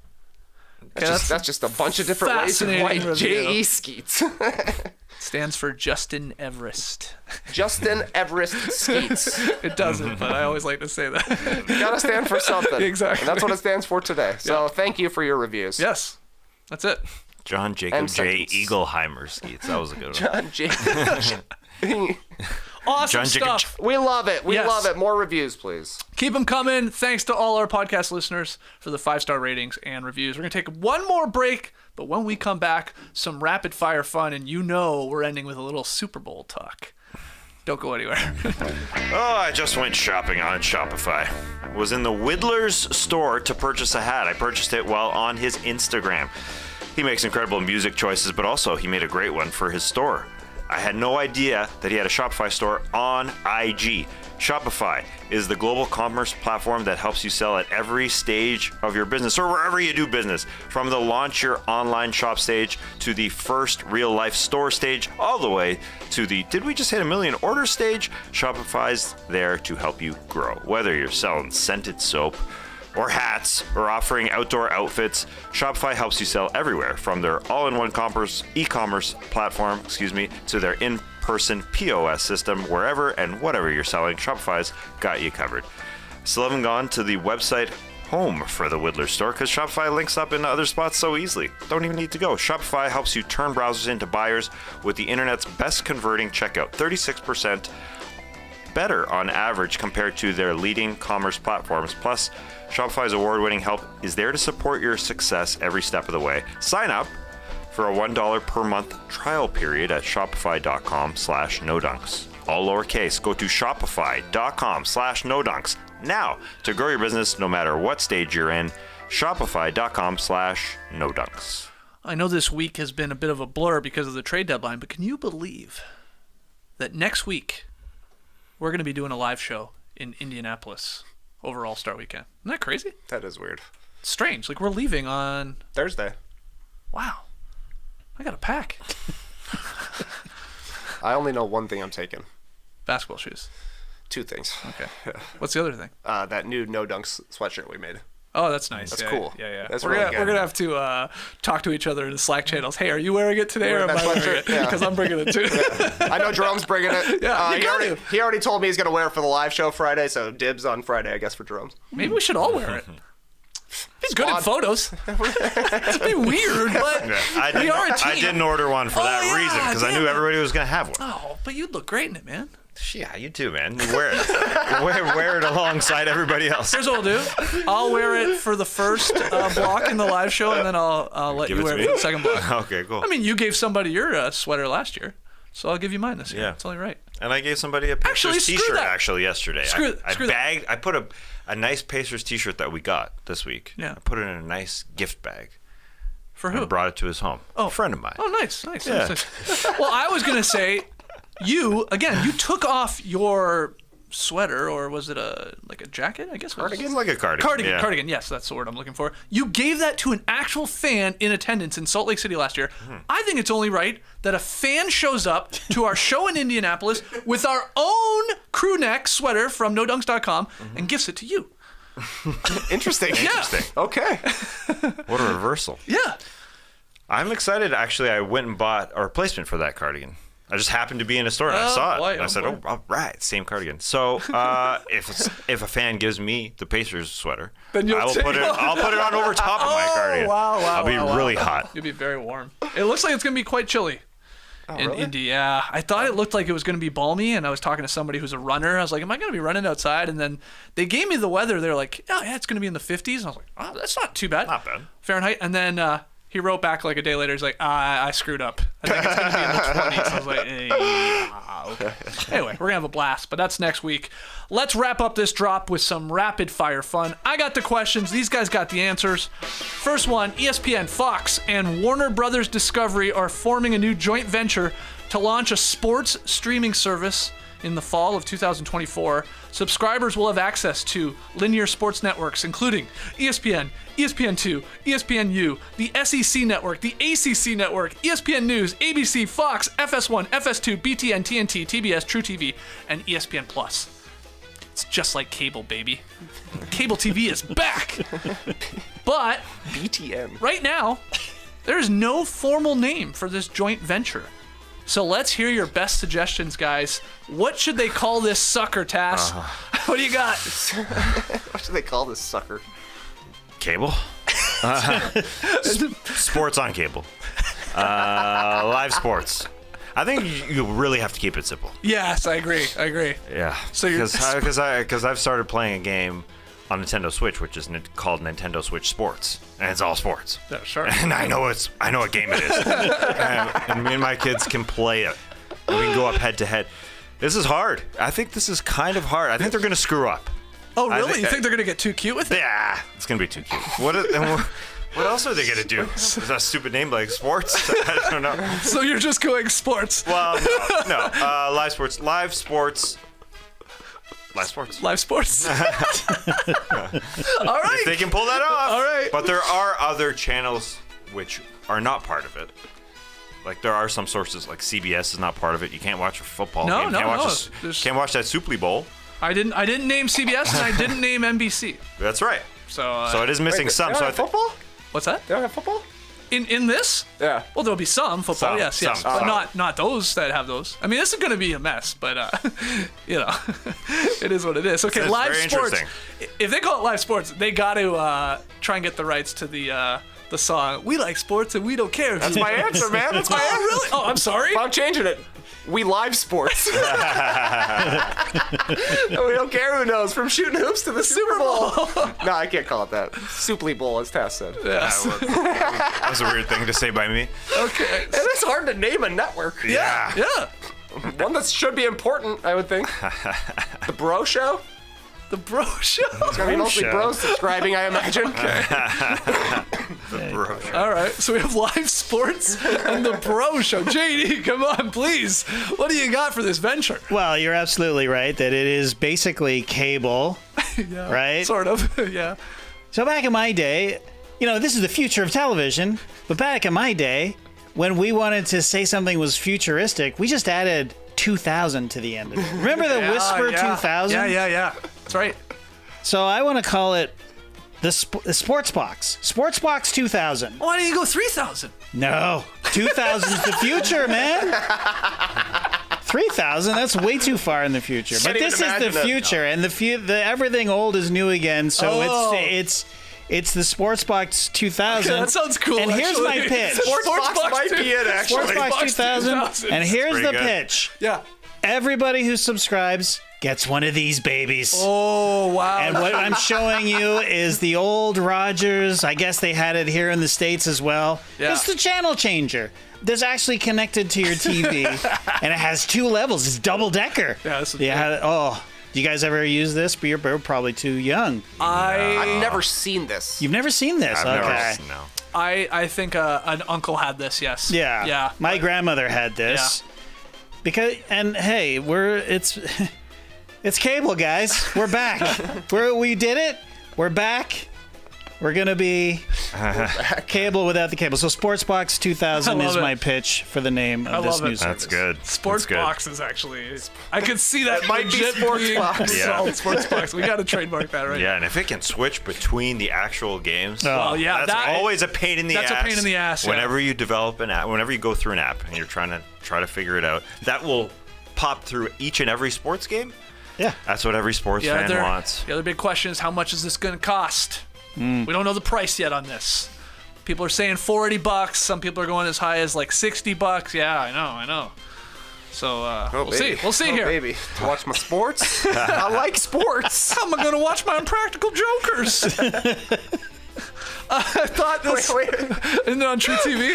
[SPEAKER 5] That's just a bunch of different ways to
[SPEAKER 3] fascinating
[SPEAKER 5] write
[SPEAKER 3] review.
[SPEAKER 5] J.E. Skeets.
[SPEAKER 3] Stands for Justin Everest.
[SPEAKER 5] Justin Everest Skeets.
[SPEAKER 3] It doesn't, but I always like to say that.
[SPEAKER 5] You gotta stand for something.
[SPEAKER 3] Exactly.
[SPEAKER 5] And that's what it stands for today. So thank you for your reviews.
[SPEAKER 3] Yes, that's it.
[SPEAKER 4] John Jacob
[SPEAKER 5] And
[SPEAKER 4] J.
[SPEAKER 5] sentence.
[SPEAKER 4] Eagleheimer Skeets. That was a good one.
[SPEAKER 5] John Jacob.
[SPEAKER 3] Awesome
[SPEAKER 4] John Jacob-
[SPEAKER 3] stuff.
[SPEAKER 5] We love it. We
[SPEAKER 3] Yes.
[SPEAKER 5] love it. More reviews, please.
[SPEAKER 3] Keep them coming. Thanks to all our podcast listeners for the 5-star ratings and reviews. We're going to take one more break, but when we come back, some rapid fire fun, and we're ending with a little Super Bowl talk. Don't go anywhere.
[SPEAKER 4] Oh, I just went shopping on Shopify. Was in the Whittler's store to purchase a hat. I purchased it while on his Instagram. He makes incredible music choices, but also he made a great one for his store. I had no idea that he had a Shopify store on IG. Shopify is the global commerce platform that helps you sell at every stage of your business or wherever you do business. From the launch your online shop stage to the first real life store stage, all the way to the did we just hit 1 million order stage? Shopify's there to help you grow. Whether you're selling scented soap or hats, or offering outdoor outfits, Shopify helps you sell everywhere, from their all-in-one e-commerce platform, to their in-person POS system. Wherever and whatever you're selling, Shopify's got you covered. Still haven't gone to the website home for the Whittler store because Shopify links up in other spots so easily. Don't even need to go. Shopify helps you turn browsers into buyers with the internet's best converting checkout, 36% better on average compared to their leading commerce platforms. Plus, Shopify's award-winning help is there to support your success every step of the way. Sign up for a $1 per month trial period at shopify.com/nodunks. All lowercase. Go to shopify.com/nodunks now to grow your business no matter what stage you're in. Shopify.com/nodunks.
[SPEAKER 3] I know this week has been a bit of a blur because of the trade deadline, but can you believe that next week we're going to be doing a live show in Indianapolis over All-Star Weekend? Isn't that crazy?
[SPEAKER 5] That is weird.
[SPEAKER 3] It's strange. Like, we're leaving on...
[SPEAKER 5] Thursday.
[SPEAKER 3] Wow. I got to pack.
[SPEAKER 5] I only know one thing I'm taking.
[SPEAKER 3] Basketball shoes.
[SPEAKER 5] 2 things.
[SPEAKER 3] Okay. What's the other thing?
[SPEAKER 5] That new No Dunks sweatshirt we made.
[SPEAKER 3] Oh, that's nice.
[SPEAKER 5] That's
[SPEAKER 3] Yeah,
[SPEAKER 5] cool.
[SPEAKER 3] Yeah.
[SPEAKER 5] That's
[SPEAKER 3] we're
[SPEAKER 5] really
[SPEAKER 3] gonna,
[SPEAKER 5] good.
[SPEAKER 3] We're going to have to talk to each other in the Slack channels. Hey, are you wearing it today or am
[SPEAKER 5] That
[SPEAKER 3] I wearing
[SPEAKER 5] sweatshirt?
[SPEAKER 3] it?
[SPEAKER 5] Yeah.
[SPEAKER 3] Because I'm bringing it too.
[SPEAKER 5] I know Jerome's bringing it.
[SPEAKER 3] Yeah, you got it.
[SPEAKER 5] He already told me he's going to wear it for the live show Friday, so dibs on Friday, I guess, for Jerome's.
[SPEAKER 3] Maybe we should all wear it. Be good in photos. It'd be weird, but we are a team.
[SPEAKER 4] I didn't order one for that
[SPEAKER 3] yeah,
[SPEAKER 4] reason because I knew everybody was going to have one.
[SPEAKER 3] Oh, but you'd look great in it, man.
[SPEAKER 4] Yeah, you too, man. You wear it. wear it alongside everybody else.
[SPEAKER 3] Here's what we'll do. I'll wear it for the first block in the live show, and then I'll let
[SPEAKER 4] Give
[SPEAKER 3] you
[SPEAKER 4] it to
[SPEAKER 3] wear it
[SPEAKER 4] me?
[SPEAKER 3] for the second block.
[SPEAKER 4] Okay, cool.
[SPEAKER 3] I mean, you gave somebody your sweater last year, so I'll give you mine this year.
[SPEAKER 4] Yeah.
[SPEAKER 3] It's only right.
[SPEAKER 4] And I gave somebody a Pacers
[SPEAKER 3] Actually, screw
[SPEAKER 4] t-shirt
[SPEAKER 3] that.
[SPEAKER 4] Yesterday.
[SPEAKER 3] Screw that.
[SPEAKER 4] I put a nice Pacers t-shirt that we got this week.
[SPEAKER 3] Yeah.
[SPEAKER 4] I put it in a nice gift bag.
[SPEAKER 3] For who?
[SPEAKER 4] And brought it to his home.
[SPEAKER 3] Oh.
[SPEAKER 4] A friend of mine.
[SPEAKER 3] Oh, nice.
[SPEAKER 4] Yeah.
[SPEAKER 3] Nice. Well, I was going to say, you took off your sweater, or was it a jacket? I guess
[SPEAKER 4] It's like a cardigan.
[SPEAKER 3] Cardigan. Yes, that's the word I'm looking for. You gave that to an actual fan in attendance in Salt Lake City last year. I think it's only right that a fan shows up to our show in Indianapolis with our own crew neck sweater from NoDunks.com and gifts it to you.
[SPEAKER 5] Interesting.
[SPEAKER 3] Yeah.
[SPEAKER 5] Okay.
[SPEAKER 4] What a reversal.
[SPEAKER 3] Yeah.
[SPEAKER 4] I'm excited. Actually, I went and bought a replacement for that cardigan. I just happened to be in a store and I saw it.
[SPEAKER 3] Boy,
[SPEAKER 4] And I said,
[SPEAKER 3] boy.
[SPEAKER 4] all right, same cardigan. So if a fan gives me the Pacers sweater,
[SPEAKER 3] Then you'll
[SPEAKER 4] I'll
[SPEAKER 3] take
[SPEAKER 4] put it on over top of my cardigan.
[SPEAKER 3] Wow,
[SPEAKER 4] I'll be really hot.
[SPEAKER 3] You'll be very warm. It looks like it's going to be quite chilly. In
[SPEAKER 5] really?
[SPEAKER 3] Indy, yeah. I thought it looked like it was going to be balmy, and I was talking to somebody who's a runner. I was like, am I going to be running outside? And then they gave me the weather. They're like, yeah, it's going to be in the 50s. And I was like, oh, that's not too bad.
[SPEAKER 4] Not bad.
[SPEAKER 3] Fahrenheit. And then he wrote back like a day later. He's like, I screwed up. I think it's going to be in the 20s. I was like, okay. Anyway, we're going to have a blast, but that's next week. Let's wrap up this drop with some rapid fire fun. I got the questions. These guys got the answers. First one, ESPN, Fox, and Warner Brothers Discovery are forming a new joint venture to launch a sports streaming service in the fall of 2024. Subscribers will have access to linear sports networks, including ESPN, ESPN2, ESPNU, the SEC Network, the ACC Network, ESPN News, ABC, Fox, FS1, FS2, BTN, TNT, TBS, TrueTV, and ESPN Plus. It's just like cable, baby. Cable TV is back. But
[SPEAKER 5] BTN.
[SPEAKER 3] right now, there's no formal name for this joint venture. So let's hear your best suggestions, guys. What should they call this sucker, Tass? What do you got?
[SPEAKER 5] What should they call this sucker?
[SPEAKER 4] Cable? Sports on cable. Live sports. I think you really have to keep it simple.
[SPEAKER 3] Yes, I agree.
[SPEAKER 4] Yeah.
[SPEAKER 3] So you're-
[SPEAKER 4] because I've started playing a game on Nintendo Switch, which is called Nintendo Switch Sports, and it's all sports.
[SPEAKER 3] Yeah, sure.
[SPEAKER 4] And I know what game it is, and me and my kids can play it. We can go up head to head. This is hard. I think this is kind of hard. I think they're gonna screw up.
[SPEAKER 3] Oh, really? You think they're going to get too cute with it?
[SPEAKER 4] Yeah, it's gonna be too cute. What else are they gonna do? Is that a stupid name like sports? I don't know.
[SPEAKER 3] So you're just going sports.
[SPEAKER 4] Well, no. Live sports. Live sports. All right. If they can pull that off.
[SPEAKER 3] All right.
[SPEAKER 4] But there are other channels which are not part of it. Like there are some sources, like CBS is not part of it. You can't watch a football game. Can't watch that Super Bowl.
[SPEAKER 3] I didn't name CBS and I didn't name NBC.
[SPEAKER 4] That's right.
[SPEAKER 3] So
[SPEAKER 4] it is missing some.
[SPEAKER 5] They
[SPEAKER 4] So
[SPEAKER 5] don't have football?
[SPEAKER 3] what's that?
[SPEAKER 5] They don't have football?
[SPEAKER 3] In this?
[SPEAKER 5] Yeah.
[SPEAKER 3] Well, there'll be some football. Yes. But
[SPEAKER 4] some.
[SPEAKER 3] not those that have those. I mean, this is going to be a mess, but it is what it is. Okay,
[SPEAKER 4] That's
[SPEAKER 3] live
[SPEAKER 4] very
[SPEAKER 3] sports.
[SPEAKER 4] interesting.
[SPEAKER 3] If they call it live sports, they got to try and get the rights to the song. We like sports and we don't care.
[SPEAKER 5] That's my answer, man. That's my
[SPEAKER 3] Oh,
[SPEAKER 5] answer.
[SPEAKER 3] really? Oh, I'm sorry.
[SPEAKER 5] I'm changing it. We live sports. We don't care who knows. From shooting hoops to the Super Bowl. No, I can't call it that. Super Bowl, as Tass said.
[SPEAKER 3] Yes.
[SPEAKER 4] That was a weird thing to say by me.
[SPEAKER 3] Okay.
[SPEAKER 5] And it's hard to name a network.
[SPEAKER 3] Yeah.
[SPEAKER 5] One that should be important, I would think. The Bro Show?
[SPEAKER 3] The Bro Show.
[SPEAKER 5] It's going to be mostly bros subscribing, I imagine.
[SPEAKER 3] All right, so we have live sports and the Bro Show. JD, come on, please. What do you got for this venture?
[SPEAKER 6] Well, you're absolutely right that it is basically cable,
[SPEAKER 3] Yeah,
[SPEAKER 6] right?
[SPEAKER 3] Sort of, yeah.
[SPEAKER 6] So back in my day, this is the future of television, but back in my day, when we wanted to say something was futuristic, we just added 2000 to the end of it. Remember the Whisper 2000?
[SPEAKER 3] Yeah. That's right.
[SPEAKER 6] So I want to call it the Sports Box. Sports Box 2000.
[SPEAKER 3] Why didn't you go 3000?
[SPEAKER 6] No, 2000's the future, man. 3000, that's way too far in the future. But
[SPEAKER 5] Can't
[SPEAKER 6] this
[SPEAKER 5] even
[SPEAKER 6] is the
[SPEAKER 5] imagine it.
[SPEAKER 6] future, and the everything old is new again. So
[SPEAKER 3] Oh.
[SPEAKER 6] it's the Sports Box 2000.
[SPEAKER 3] Okay, that sounds cool.
[SPEAKER 6] And here's my
[SPEAKER 3] actually.
[SPEAKER 6] pitch.
[SPEAKER 5] Sports Box might be it, actually.
[SPEAKER 6] Sports Box 2000. And here's
[SPEAKER 4] pretty
[SPEAKER 6] the
[SPEAKER 4] good.
[SPEAKER 6] pitch.
[SPEAKER 3] Yeah.
[SPEAKER 6] Everybody who subscribes gets one of these babies.
[SPEAKER 3] Oh, wow.
[SPEAKER 6] And what I'm showing you is the old Rogers. I guess they had it here in the States as well.
[SPEAKER 3] Yeah.
[SPEAKER 6] It's the channel changer. That's actually connected to your TV, and it has 2 levels. It's double decker.
[SPEAKER 3] Yeah, this is
[SPEAKER 6] do you guys ever use this? But you're probably too young.
[SPEAKER 5] I've never seen this.
[SPEAKER 6] You've never seen this?
[SPEAKER 4] I've
[SPEAKER 6] Okay.
[SPEAKER 4] never seen no.
[SPEAKER 3] I think an uncle had this, yes.
[SPEAKER 6] Yeah.
[SPEAKER 3] Yeah.
[SPEAKER 6] My grandmother had this. Because hey, It's cable, guys. We're back. We did it. We're back. We're going to be cable without the cable. So Sportsbox 2000 is my pitch for the name of this new service.
[SPEAKER 4] That's good.
[SPEAKER 3] Sportsbox is actually. I could see that
[SPEAKER 5] might be Sportsbox.
[SPEAKER 4] Yeah.
[SPEAKER 3] Sportsbox. We got to trademark that, right?
[SPEAKER 4] Yeah, and if it can switch between the actual games,
[SPEAKER 3] Well, yeah,
[SPEAKER 4] that's always a pain in the ass.
[SPEAKER 3] That's a pain in the ass. Yeah.
[SPEAKER 4] Whenever you develop an app, whenever you go through an app and you're trying to figure it out, that will pop through each and every sports game.
[SPEAKER 6] Yeah.
[SPEAKER 4] That's what every sports fan wants.
[SPEAKER 3] The other big question is, how much is this going to cost? We don't know the price yet on this. People are saying $40. Some people are going as high as like $60. Yeah, I know. So we'll see. We'll see here.
[SPEAKER 5] Baby, to watch my sports. I like sports.
[SPEAKER 3] How am I going to watch my Impractical Jokers? I thought this.
[SPEAKER 5] Wait.
[SPEAKER 3] Isn't it on True TV?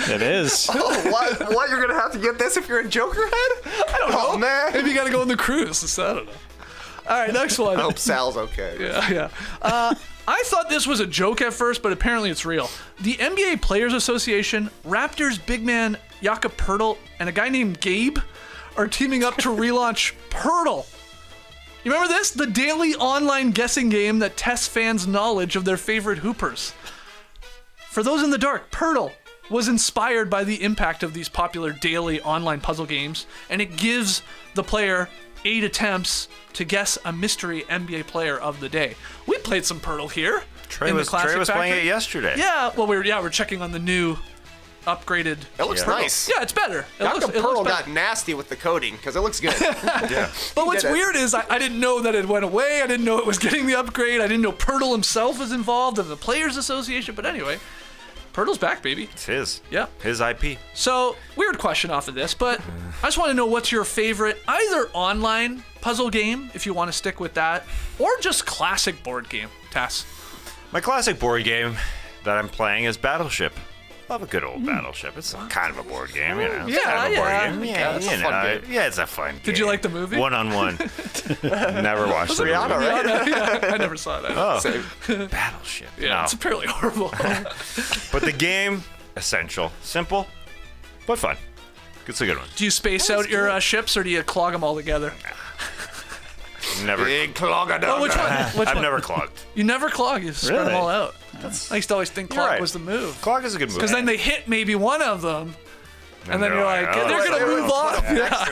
[SPEAKER 6] It is.
[SPEAKER 5] Oh, what? You're gonna have to get this if you're a Joker head? I don't know, man.
[SPEAKER 3] Maybe you got to go on the cruise. I don't know. All right, next one.
[SPEAKER 5] I hope Sal's okay.
[SPEAKER 3] Yeah. I thought this was a joke at first, but apparently it's real. The NBA Players Association, Raptors big man Jakob Poeltl, and a guy named Gabe are teaming up to relaunch Poeltl. You remember this? The daily online guessing game that tests fans' knowledge of their favorite hoopers. For those in the dark, Poeltl was inspired by the impact of these popular daily online puzzle games, and it gives the player 8 attempts to guess a mystery NBA player of the day. We played some Poeltl here.
[SPEAKER 4] Trey
[SPEAKER 3] in the
[SPEAKER 4] was
[SPEAKER 3] Classic
[SPEAKER 4] playing
[SPEAKER 3] Factory.
[SPEAKER 4] it yesterday.
[SPEAKER 3] Yeah, well, we're checking on the new, upgraded.
[SPEAKER 5] It looks nice.
[SPEAKER 3] Yeah, it's better.
[SPEAKER 5] Jakob
[SPEAKER 3] it looks
[SPEAKER 5] Poeltl
[SPEAKER 3] better.
[SPEAKER 5] got nasty with the coding because it looks good.
[SPEAKER 4] Yeah.
[SPEAKER 3] But what's
[SPEAKER 5] did it.
[SPEAKER 3] weird is I didn't know that it went away. I didn't know it was getting the upgrade. I didn't know Poeltl himself was involved in the Players Association. But anyway, Poeltl's back, baby.
[SPEAKER 4] It's his.
[SPEAKER 3] Yeah.
[SPEAKER 4] His IP.
[SPEAKER 3] So, weird question off of this, but I just want to know what's your favorite either online puzzle game, if you want to stick with that, or just classic board game, Tass.
[SPEAKER 4] My classic board game that I'm playing is Battleship. Love a good old Battleship. It's kind of a board game, you know. It's kind of a board game. Yeah,
[SPEAKER 5] it's a fun game.
[SPEAKER 4] Yeah, it's a fun game.
[SPEAKER 3] Did you like the movie?
[SPEAKER 4] One-on-one. Never watched the movie.
[SPEAKER 5] Rihanna, right?
[SPEAKER 3] Yeah, I never saw that.
[SPEAKER 4] Oh, Battleship.
[SPEAKER 3] Yeah,
[SPEAKER 4] No.
[SPEAKER 3] it's apparently horrible.
[SPEAKER 4] But the game, essential. Simple, but fun. It's a good one.
[SPEAKER 3] Do you space out your ships, or do you clog them all together?
[SPEAKER 4] Never.
[SPEAKER 5] Big clogger.
[SPEAKER 3] Oh, which one? Which
[SPEAKER 4] I've
[SPEAKER 3] one?
[SPEAKER 4] never clogged.
[SPEAKER 3] You never clog. You spread them
[SPEAKER 6] Really?
[SPEAKER 3] all out. I used to always think clog
[SPEAKER 4] right.
[SPEAKER 3] was the move.
[SPEAKER 4] Clog is a good move.
[SPEAKER 3] Because then they hit maybe one of them, and then
[SPEAKER 4] they're
[SPEAKER 3] you're
[SPEAKER 4] like,
[SPEAKER 3] like,
[SPEAKER 4] oh,
[SPEAKER 3] they're going to move off. Yeah.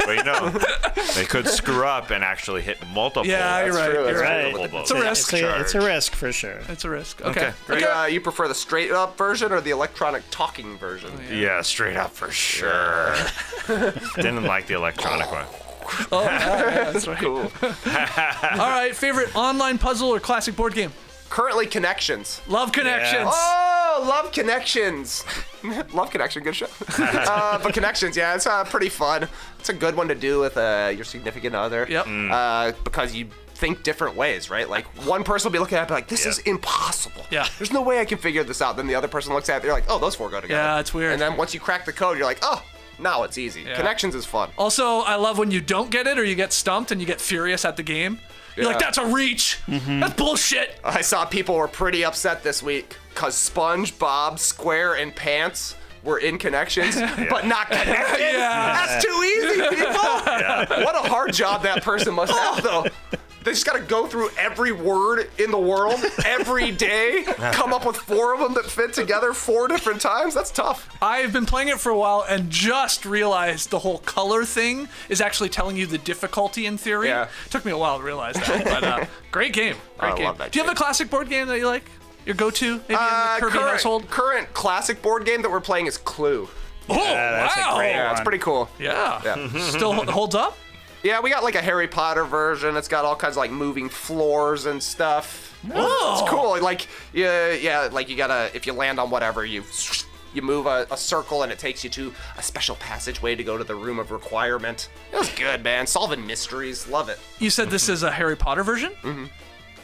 [SPEAKER 4] But you know, they could screw up and actually hit multiple.
[SPEAKER 3] Yeah, you're right.
[SPEAKER 5] true,
[SPEAKER 3] You're
[SPEAKER 5] that's
[SPEAKER 3] right.
[SPEAKER 6] Right.
[SPEAKER 4] Multiple
[SPEAKER 3] It's a risk.
[SPEAKER 6] It's a risk for sure.
[SPEAKER 3] It's a risk. Okay.
[SPEAKER 4] Okay.
[SPEAKER 5] You prefer the straight up version or the electronic talking version?
[SPEAKER 4] Yeah, straight up for sure. Didn't like the electronic one.
[SPEAKER 3] Oh, yeah, that's right.
[SPEAKER 5] Cool.
[SPEAKER 3] All right, favorite online puzzle or classic board game?
[SPEAKER 5] Currently, Connections.
[SPEAKER 3] Love Connections.
[SPEAKER 5] Oh, love Connections. Love Connection, good show. But Connections, yeah, it's pretty fun. It's a good one to do with your significant other.
[SPEAKER 3] Yep.
[SPEAKER 5] Because you think different ways, right? Like one person will be looking at it and be like, this is impossible.
[SPEAKER 3] Yeah.
[SPEAKER 5] There's no way I can figure this out. Then the other person looks at it, they're like, oh, those four go together.
[SPEAKER 3] Yeah, it's weird.
[SPEAKER 5] And then once you crack the code, you're like, oh, now it's easy.
[SPEAKER 3] Yeah.
[SPEAKER 5] Connections is fun.
[SPEAKER 3] Also, I love when you don't get it or you get stumped and you get furious at the game. You're like,
[SPEAKER 5] Yeah.
[SPEAKER 3] that's a reach. That's bullshit.
[SPEAKER 5] I saw people were pretty upset this week because SpongeBob, Square, and Pants were in Connections, but not connected.
[SPEAKER 3] Yeah.
[SPEAKER 5] That's too easy, people. What a hard job that person must have, though. They just got to go through every word in the world every day, come up with 4 of them that fit together 4 different times. That's tough.
[SPEAKER 3] I've been playing it for a while and just realized the whole color thing is actually telling you the difficulty in theory.
[SPEAKER 5] Yeah.
[SPEAKER 3] Took me a while to realize that, but great game. Great
[SPEAKER 5] I
[SPEAKER 3] game.
[SPEAKER 5] love that
[SPEAKER 3] Do you have
[SPEAKER 5] game.
[SPEAKER 3] a classic board game that you like? Your go-to, maybe in the Kirby household?
[SPEAKER 5] Current classic board game that we're playing is Clue.
[SPEAKER 3] Oh,
[SPEAKER 6] that's a
[SPEAKER 3] wow.
[SPEAKER 6] great
[SPEAKER 5] Yeah, it's pretty cool.
[SPEAKER 3] Yeah.
[SPEAKER 5] Yeah.
[SPEAKER 3] Still holds up?
[SPEAKER 5] Yeah, we got like a Harry Potter version. It's got all kinds of like moving floors and stuff.
[SPEAKER 3] Oh.
[SPEAKER 5] It's cool. Like, yeah, like you gotta, if you land on whatever, you move a circle and it takes you to a special passageway to go to the room of requirement. It was good, man. Solving mysteries. Love it.
[SPEAKER 3] You said this is a Harry Potter version? Mm-hmm.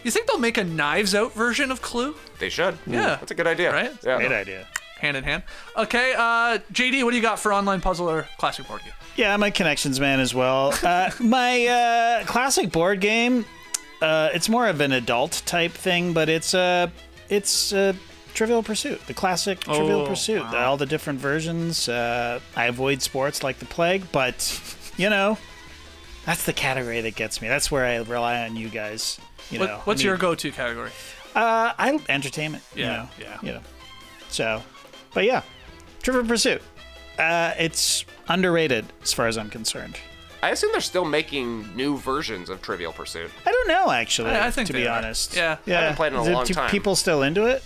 [SPEAKER 3] You think they'll make a Knives Out version of Clue?
[SPEAKER 5] They should.
[SPEAKER 3] Yeah.
[SPEAKER 5] That's a good idea.
[SPEAKER 3] Right?
[SPEAKER 5] Yeah.
[SPEAKER 6] Great idea.
[SPEAKER 3] Hand in hand. Okay, JD, what do you got for online puzzle or classic board game?
[SPEAKER 6] Yeah, I'm a Connections man as well. My classic board game, it's more of an adult type thing, but it's Trivial Pursuit, the classic Trivial Pursuit.
[SPEAKER 3] Wow.
[SPEAKER 6] All the different versions. I avoid sports like the plague, but, you know, That's the category that gets me. That's where I rely on you guys.
[SPEAKER 3] What's your go-to category?
[SPEAKER 6] Entertainment.
[SPEAKER 3] Yeah.
[SPEAKER 6] So, but yeah, Trivial Pursuit. It's underrated as far as I'm concerned.
[SPEAKER 5] I assume they're still making new versions of Trivial Pursuit.
[SPEAKER 6] I don't know, actually.
[SPEAKER 3] I think
[SPEAKER 6] to
[SPEAKER 3] they
[SPEAKER 6] be
[SPEAKER 3] are.
[SPEAKER 6] honest.
[SPEAKER 3] Yeah.
[SPEAKER 5] I haven't played in a long time.
[SPEAKER 6] People still into it?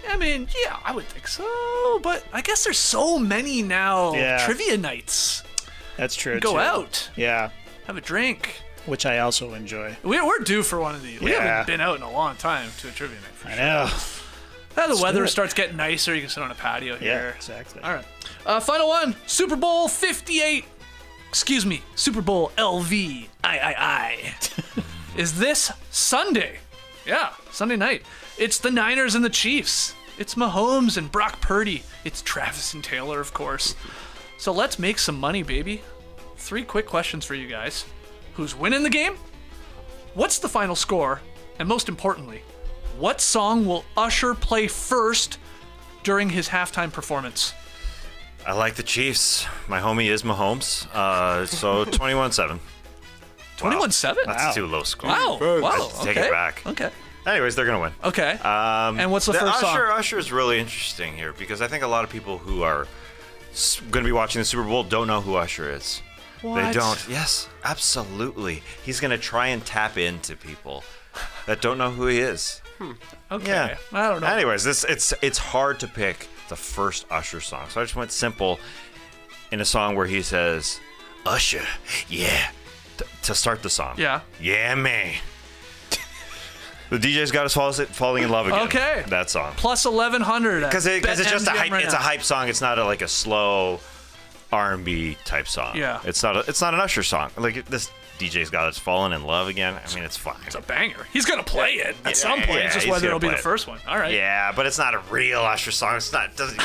[SPEAKER 3] I mean, yeah, I would think so, but I guess there's so many now trivia nights.
[SPEAKER 6] That's true.
[SPEAKER 3] Go
[SPEAKER 6] too.
[SPEAKER 3] out,
[SPEAKER 6] Yeah,
[SPEAKER 3] have a drink.
[SPEAKER 6] which I also enjoy.
[SPEAKER 3] We're due for one of these. We
[SPEAKER 6] Yeah.
[SPEAKER 3] haven't been out in a long time to a trivia night. For
[SPEAKER 6] I
[SPEAKER 3] sure.
[SPEAKER 6] know.
[SPEAKER 3] Now the weather
[SPEAKER 6] do it.
[SPEAKER 3] starts getting nicer. You can sit on a patio
[SPEAKER 6] Yeah,
[SPEAKER 3] here.
[SPEAKER 6] exactly.
[SPEAKER 3] All right. Final one. Super Bowl 58. Excuse me. Super Bowl LVIII is this Sunday. Yeah, Sunday night. It's the Niners and the Chiefs. It's Mahomes and Brock Purdy. It's Travis and Taylor, of course. So let's make some money, baby. 3 quick questions for you guys. Who's winning the game? What's the final score? And most importantly, what song will Usher play first during his halftime performance?
[SPEAKER 4] I like the Chiefs. My homie is Mahomes. So 21-7.
[SPEAKER 3] 21-7?
[SPEAKER 4] That's too low score.
[SPEAKER 3] Wow. Wow.
[SPEAKER 4] Take
[SPEAKER 3] Okay.
[SPEAKER 4] it back.
[SPEAKER 3] Okay.
[SPEAKER 4] Anyways, they're gonna win.
[SPEAKER 3] Okay. And what's the first song?
[SPEAKER 4] Usher is really interesting here because I think a lot of people who are going to be watching the Super Bowl don't know who Usher is.
[SPEAKER 3] What?
[SPEAKER 4] They don't. Yes, absolutely. He's going to try and tap into people that don't know who he is.
[SPEAKER 3] Okay.
[SPEAKER 4] Yeah.
[SPEAKER 3] I don't know.
[SPEAKER 4] Anyways, it's hard to pick the first Usher song, so I just went simple in a song where he says, "Usher, yeah," to start the song.
[SPEAKER 3] Yeah.
[SPEAKER 4] Yeah, man. The DJ's got us falling in love again.
[SPEAKER 3] Okay.
[SPEAKER 4] That song.
[SPEAKER 3] Plus 1100.
[SPEAKER 4] Because it's just a
[SPEAKER 3] BetMGM
[SPEAKER 4] hype.
[SPEAKER 3] right
[SPEAKER 4] It's a
[SPEAKER 3] now.
[SPEAKER 4] hype song. It's not like a slow R&B type song.
[SPEAKER 3] Yeah.
[SPEAKER 4] It's not an Usher song. Like this DJ's got us falling in love again. I mean, it's fine.
[SPEAKER 3] It's a banger. He's going to play it at some point.
[SPEAKER 4] yeah,
[SPEAKER 3] It's just
[SPEAKER 4] he's
[SPEAKER 3] whether
[SPEAKER 4] gonna
[SPEAKER 3] it'll be
[SPEAKER 4] play
[SPEAKER 3] the
[SPEAKER 4] it.
[SPEAKER 3] first one. All right.
[SPEAKER 4] Yeah, but it's not a real Usher song. It's not. Doesn't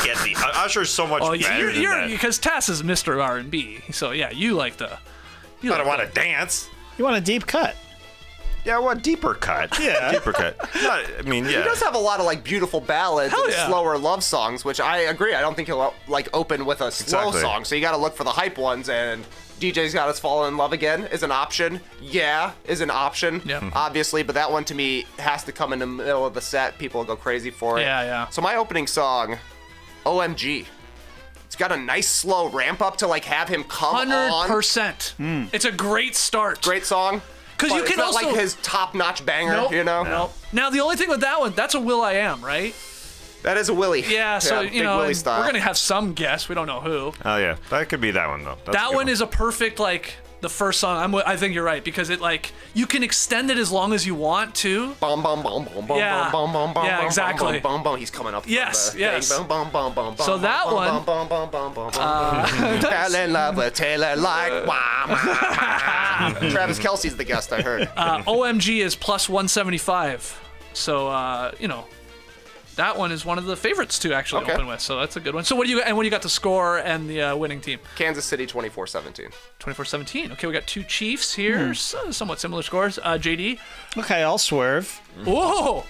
[SPEAKER 4] get the Usher's so much
[SPEAKER 3] Oh,
[SPEAKER 4] better than that.
[SPEAKER 3] because Tass is Mr. R&B. So yeah, you like the. You
[SPEAKER 4] I don't
[SPEAKER 3] like
[SPEAKER 4] want to dance.
[SPEAKER 6] You want a deep cut?
[SPEAKER 4] Yeah, what deeper cut? Yeah, deeper cut. I mean, yeah.
[SPEAKER 5] He does have a lot of like beautiful ballads
[SPEAKER 3] Hell
[SPEAKER 5] and
[SPEAKER 3] yeah.
[SPEAKER 5] slower love songs, which I agree. I don't think he'll like open with a slow
[SPEAKER 4] Exactly.
[SPEAKER 5] song. So you got to look for the hype ones. And DJ's Got Us Falling in Love Again is an option. Yeah, is an option.
[SPEAKER 3] Yep.
[SPEAKER 5] Obviously, but that one to me has to come in the middle of the set. People will go crazy for it.
[SPEAKER 3] Yeah, yeah.
[SPEAKER 5] So my opening song, OMG. It's got a nice slow ramp up to like have him come on.
[SPEAKER 3] 100%. It's a great start.
[SPEAKER 5] Great song.
[SPEAKER 3] 'Cause
[SPEAKER 5] but
[SPEAKER 3] you
[SPEAKER 5] it's
[SPEAKER 3] can
[SPEAKER 5] not
[SPEAKER 3] also-
[SPEAKER 5] like his top-notch banger,
[SPEAKER 3] Nope.
[SPEAKER 5] you know?
[SPEAKER 3] Nope. Now the only thing with that one, that's a Will I Am, right?
[SPEAKER 5] That is a Willie.
[SPEAKER 3] Yeah. So
[SPEAKER 5] big
[SPEAKER 3] you know,
[SPEAKER 5] Willie
[SPEAKER 3] and
[SPEAKER 5] style.
[SPEAKER 3] we're gonna have some guess. We don't know who.
[SPEAKER 4] Oh yeah, that could be that one though. That's a
[SPEAKER 3] That
[SPEAKER 4] good
[SPEAKER 3] one is a perfect like the first song. I think you're right because it like you can extend it as long as you want to.
[SPEAKER 5] Bum, bum, bum, bum, bum,
[SPEAKER 3] Yeah.
[SPEAKER 5] bum, bum, bum,
[SPEAKER 3] Yeah,
[SPEAKER 5] bum,
[SPEAKER 3] exactly.
[SPEAKER 5] Bum, bum, bum. He's coming up. from
[SPEAKER 3] Yes,
[SPEAKER 5] the
[SPEAKER 3] yes.
[SPEAKER 5] thing. Bum, bum, bum, bum,
[SPEAKER 3] So
[SPEAKER 5] bum,
[SPEAKER 3] that
[SPEAKER 5] bum,
[SPEAKER 3] one-
[SPEAKER 5] Bum, bum, bum, bum, bum, fell in love with Taylor like. Wah, wah, wah. Travis Kelce's the guest, I heard.
[SPEAKER 3] OMG is plus 175. So you know, that one is one of the favorites to actually
[SPEAKER 5] Okay.
[SPEAKER 3] open with. So that's a good one. So what do you got the score and the winning team?
[SPEAKER 5] Kansas City 24-17.
[SPEAKER 3] 24-17. Okay, we got two Chiefs here, somewhat similar scores. JD.
[SPEAKER 6] Okay, I'll swerve.
[SPEAKER 3] Whoa!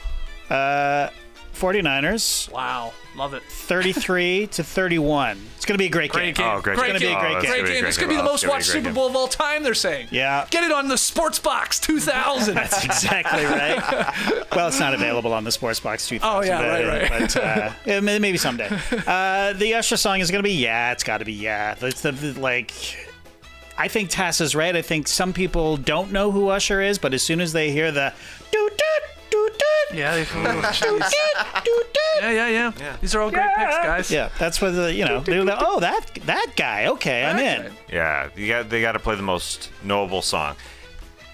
[SPEAKER 6] 49ers,
[SPEAKER 3] Wow, love it.
[SPEAKER 6] 33-31. It's gonna be a great game.
[SPEAKER 3] Great game.
[SPEAKER 4] Oh, great
[SPEAKER 3] Great
[SPEAKER 4] game.
[SPEAKER 3] game.
[SPEAKER 6] It's gonna be a great
[SPEAKER 3] Great
[SPEAKER 6] game.
[SPEAKER 3] game. This could be the most watched Super Bowl of all time. They're saying.
[SPEAKER 6] Yeah.
[SPEAKER 3] Get it on the Sports Box 2000.
[SPEAKER 6] That's exactly right. Well, it's not available on the Sportsbox 2000.
[SPEAKER 3] Oh, yeah, right.
[SPEAKER 6] But yeah, maybe someday. The Usher song is going to be Yeah. It's got to be Yeah. It's like, I think Tass is right. I think some people don't know who Usher is, but as soon as they hear the
[SPEAKER 3] yeah. Yeah. These are all great picks, guys.
[SPEAKER 6] yeah, that's what they're like, oh, that guy. Okay, I'm in.
[SPEAKER 3] Right.
[SPEAKER 4] Yeah, they got to play the most knowable song.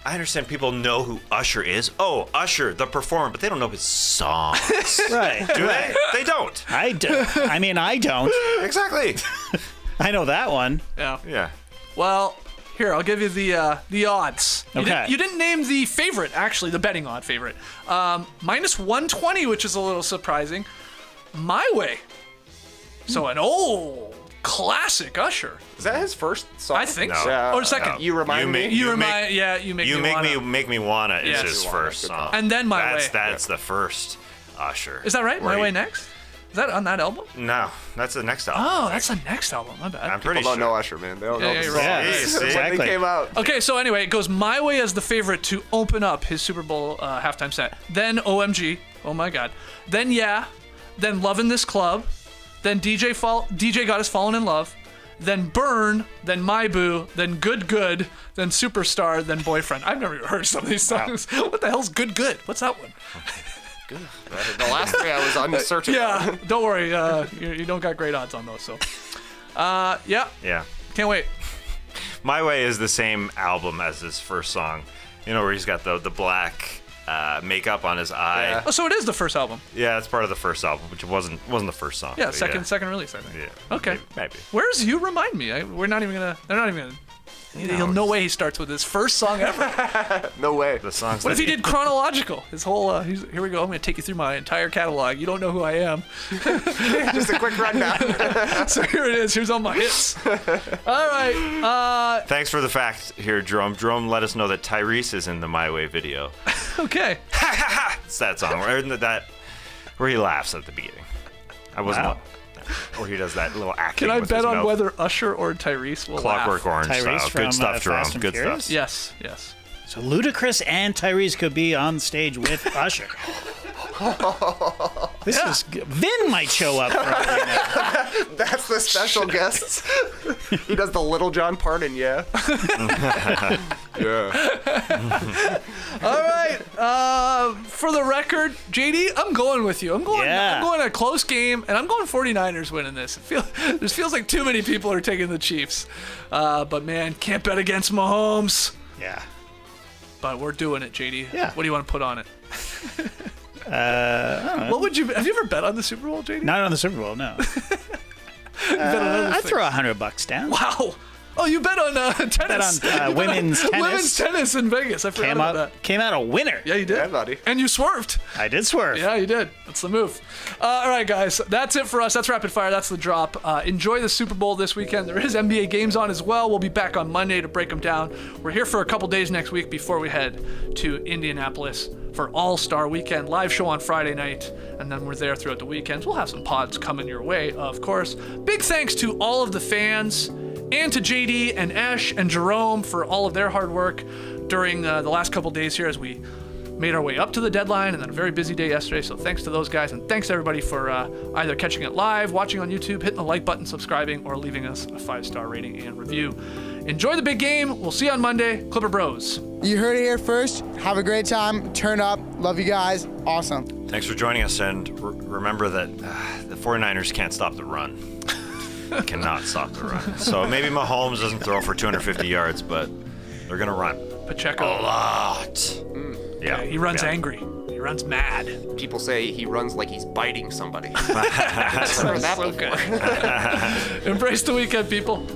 [SPEAKER 4] I understand people know who Usher is. Oh, Usher, the performer, but they don't know his songs.
[SPEAKER 6] Right.
[SPEAKER 4] Do they? They don't.
[SPEAKER 6] I do. I mean, I don't.
[SPEAKER 4] Exactly.
[SPEAKER 6] I know that one.
[SPEAKER 3] Yeah.
[SPEAKER 4] Yeah.
[SPEAKER 3] Well, here I'll give you the odds.
[SPEAKER 6] Okay.
[SPEAKER 3] You didn't name the favorite, actually, the betting odd favorite. Minus 120, which is a little surprising. My Way. So an old classic Usher.
[SPEAKER 5] Is that his first song?
[SPEAKER 3] I think
[SPEAKER 4] No.
[SPEAKER 3] so. Or second.
[SPEAKER 5] You remind me.
[SPEAKER 3] You make
[SPEAKER 4] me wanna is
[SPEAKER 3] Yes.
[SPEAKER 4] his
[SPEAKER 5] You Wanna,
[SPEAKER 4] first
[SPEAKER 5] good
[SPEAKER 4] song.
[SPEAKER 3] And then My Way.
[SPEAKER 4] That's the first Usher.
[SPEAKER 3] Is that right?
[SPEAKER 4] Where
[SPEAKER 3] My
[SPEAKER 4] he-
[SPEAKER 3] Way next? Is that on that album?
[SPEAKER 4] No, that's the next album.
[SPEAKER 3] Oh, that's the next album. My bad.
[SPEAKER 4] I'm pretty
[SPEAKER 5] People
[SPEAKER 4] sure.
[SPEAKER 5] don't know Usher, man. They don't know
[SPEAKER 3] Yeah,
[SPEAKER 5] the
[SPEAKER 3] you're
[SPEAKER 5] songs.
[SPEAKER 3] right.
[SPEAKER 6] Yeah,
[SPEAKER 4] see?
[SPEAKER 5] When
[SPEAKER 6] exactly.
[SPEAKER 5] they came out.
[SPEAKER 3] Okay, so anyway, it goes My Way as the favorite to open up his Super Bowl halftime set. Then OMG, oh my God. Then Yeah. Then Lovin' This Club. Then DJ Got Us Fallen in Love. Then Burn. Then My Boo. Then Good Good. Then Superstar. Then Boyfriend. I've never even heard some of these songs. What the hell's Good Good? What's that one?
[SPEAKER 5] The last three I was on searching.
[SPEAKER 3] Yeah, don't worry. You don't got great odds on those. So, yeah,
[SPEAKER 4] Yeah.
[SPEAKER 3] can't wait.
[SPEAKER 4] My Way is the same album as his first song. You know, where he's got the black makeup on his eye.
[SPEAKER 5] Yeah.
[SPEAKER 3] Oh, so it is the first album.
[SPEAKER 4] Yeah, it's part of the first album, which wasn't the first song.
[SPEAKER 3] Yeah,
[SPEAKER 4] but
[SPEAKER 3] second release, I think.
[SPEAKER 4] Yeah.
[SPEAKER 3] Okay.
[SPEAKER 4] Maybe.
[SPEAKER 3] Where's You? Remind me. We're not even gonna. They're not even gonna. No way he starts with his first song ever.
[SPEAKER 5] No way.
[SPEAKER 4] The songs.
[SPEAKER 3] What if
[SPEAKER 4] that
[SPEAKER 3] he did chronological? His whole. Here we go. I'm gonna take you through my entire catalog. You don't know who I am.
[SPEAKER 5] Just a quick rundown.
[SPEAKER 3] So here it is. Here's all my hits. All right.
[SPEAKER 4] Thanks for the fact here, Jerome. Jerome let us know that Tyrese is in the My Way video.
[SPEAKER 3] Okay.
[SPEAKER 4] It's that song where he laughs at the beginning. I wasn't.
[SPEAKER 6] Wow.
[SPEAKER 4] Or he does that little acting.
[SPEAKER 3] Can I
[SPEAKER 4] with
[SPEAKER 3] bet
[SPEAKER 4] his
[SPEAKER 3] on
[SPEAKER 4] mouth.
[SPEAKER 3] whether Usher or Tyrese will
[SPEAKER 4] Clockwork
[SPEAKER 3] laugh?
[SPEAKER 4] Orange
[SPEAKER 6] Tyrese
[SPEAKER 4] style?
[SPEAKER 6] from,
[SPEAKER 4] Good stuff, Jerome.
[SPEAKER 6] Fast and
[SPEAKER 4] Good
[SPEAKER 6] Furious?
[SPEAKER 4] stuff.
[SPEAKER 3] Yes.
[SPEAKER 6] So Ludacris and Tyrese could be on stage with Usher. This is Vin might show up Friday night.
[SPEAKER 5] That's the special guest. He does the Little John Pardon, yeah.
[SPEAKER 2] Yeah.
[SPEAKER 3] All right. For the record, JD, I'm going with you. I'm going a close game, and I'm going 49ers winning this. This feels like too many people are taking the Chiefs. But man, can't bet against Mahomes.
[SPEAKER 6] Yeah.
[SPEAKER 3] But we're doing it, JD.
[SPEAKER 6] Yeah.
[SPEAKER 3] What do you want to put on it?
[SPEAKER 6] I don't know.
[SPEAKER 3] What would you? Have you ever bet on the Super Bowl, JD?
[SPEAKER 6] Not on the Super Bowl, no.
[SPEAKER 3] Bet on other
[SPEAKER 6] I'd
[SPEAKER 3] things.
[SPEAKER 6] throw $100 down.
[SPEAKER 3] Wow. Oh, you bet on tennis.
[SPEAKER 6] Bet on women's tennis.
[SPEAKER 3] Women's tennis in Vegas. I forgot about that.
[SPEAKER 6] Came out a winner.
[SPEAKER 3] Yeah, you did.
[SPEAKER 5] Yeah, buddy.
[SPEAKER 3] And you swerved.
[SPEAKER 6] I did swerve.
[SPEAKER 3] Yeah, you did. That's the move. All right, guys. That's it for us. That's Rapid Fire. That's the drop. Enjoy the Super Bowl this weekend. There is NBA games on as well. We'll be back on Monday to break them down. We're here for a couple days next week before we head to Indianapolis for All-Star Weekend. Live show on Friday night, and then we're there throughout the weekends. We'll have some pods coming your way, of course. Big thanks to all of the fans and to JD and Esh and Jerome for all of their hard work during the last couple days here as we made our way up to the deadline and then a very busy day yesterday. So thanks to those guys, and thanks to everybody for either catching it live, watching on YouTube, hitting the like button, subscribing, or leaving us a 5-star rating and review. Enjoy the big game. We'll see you on Monday. Clipper Bros.
[SPEAKER 7] You heard it here first. Have a great time. Turn up. Love you guys. Awesome.
[SPEAKER 4] Thanks for joining us, and remember that the 49ers can't stop the run. Cannot stop the run. So maybe Mahomes doesn't throw for 250 yards, but they're going to run
[SPEAKER 3] Pacheco.
[SPEAKER 4] a lot. Yeah.
[SPEAKER 3] He runs
[SPEAKER 4] yeah.
[SPEAKER 3] angry. He runs mad.
[SPEAKER 5] People say he runs like he's biting somebody. I've heard that
[SPEAKER 3] So
[SPEAKER 5] before.
[SPEAKER 3] good. Embrace the weekend, people.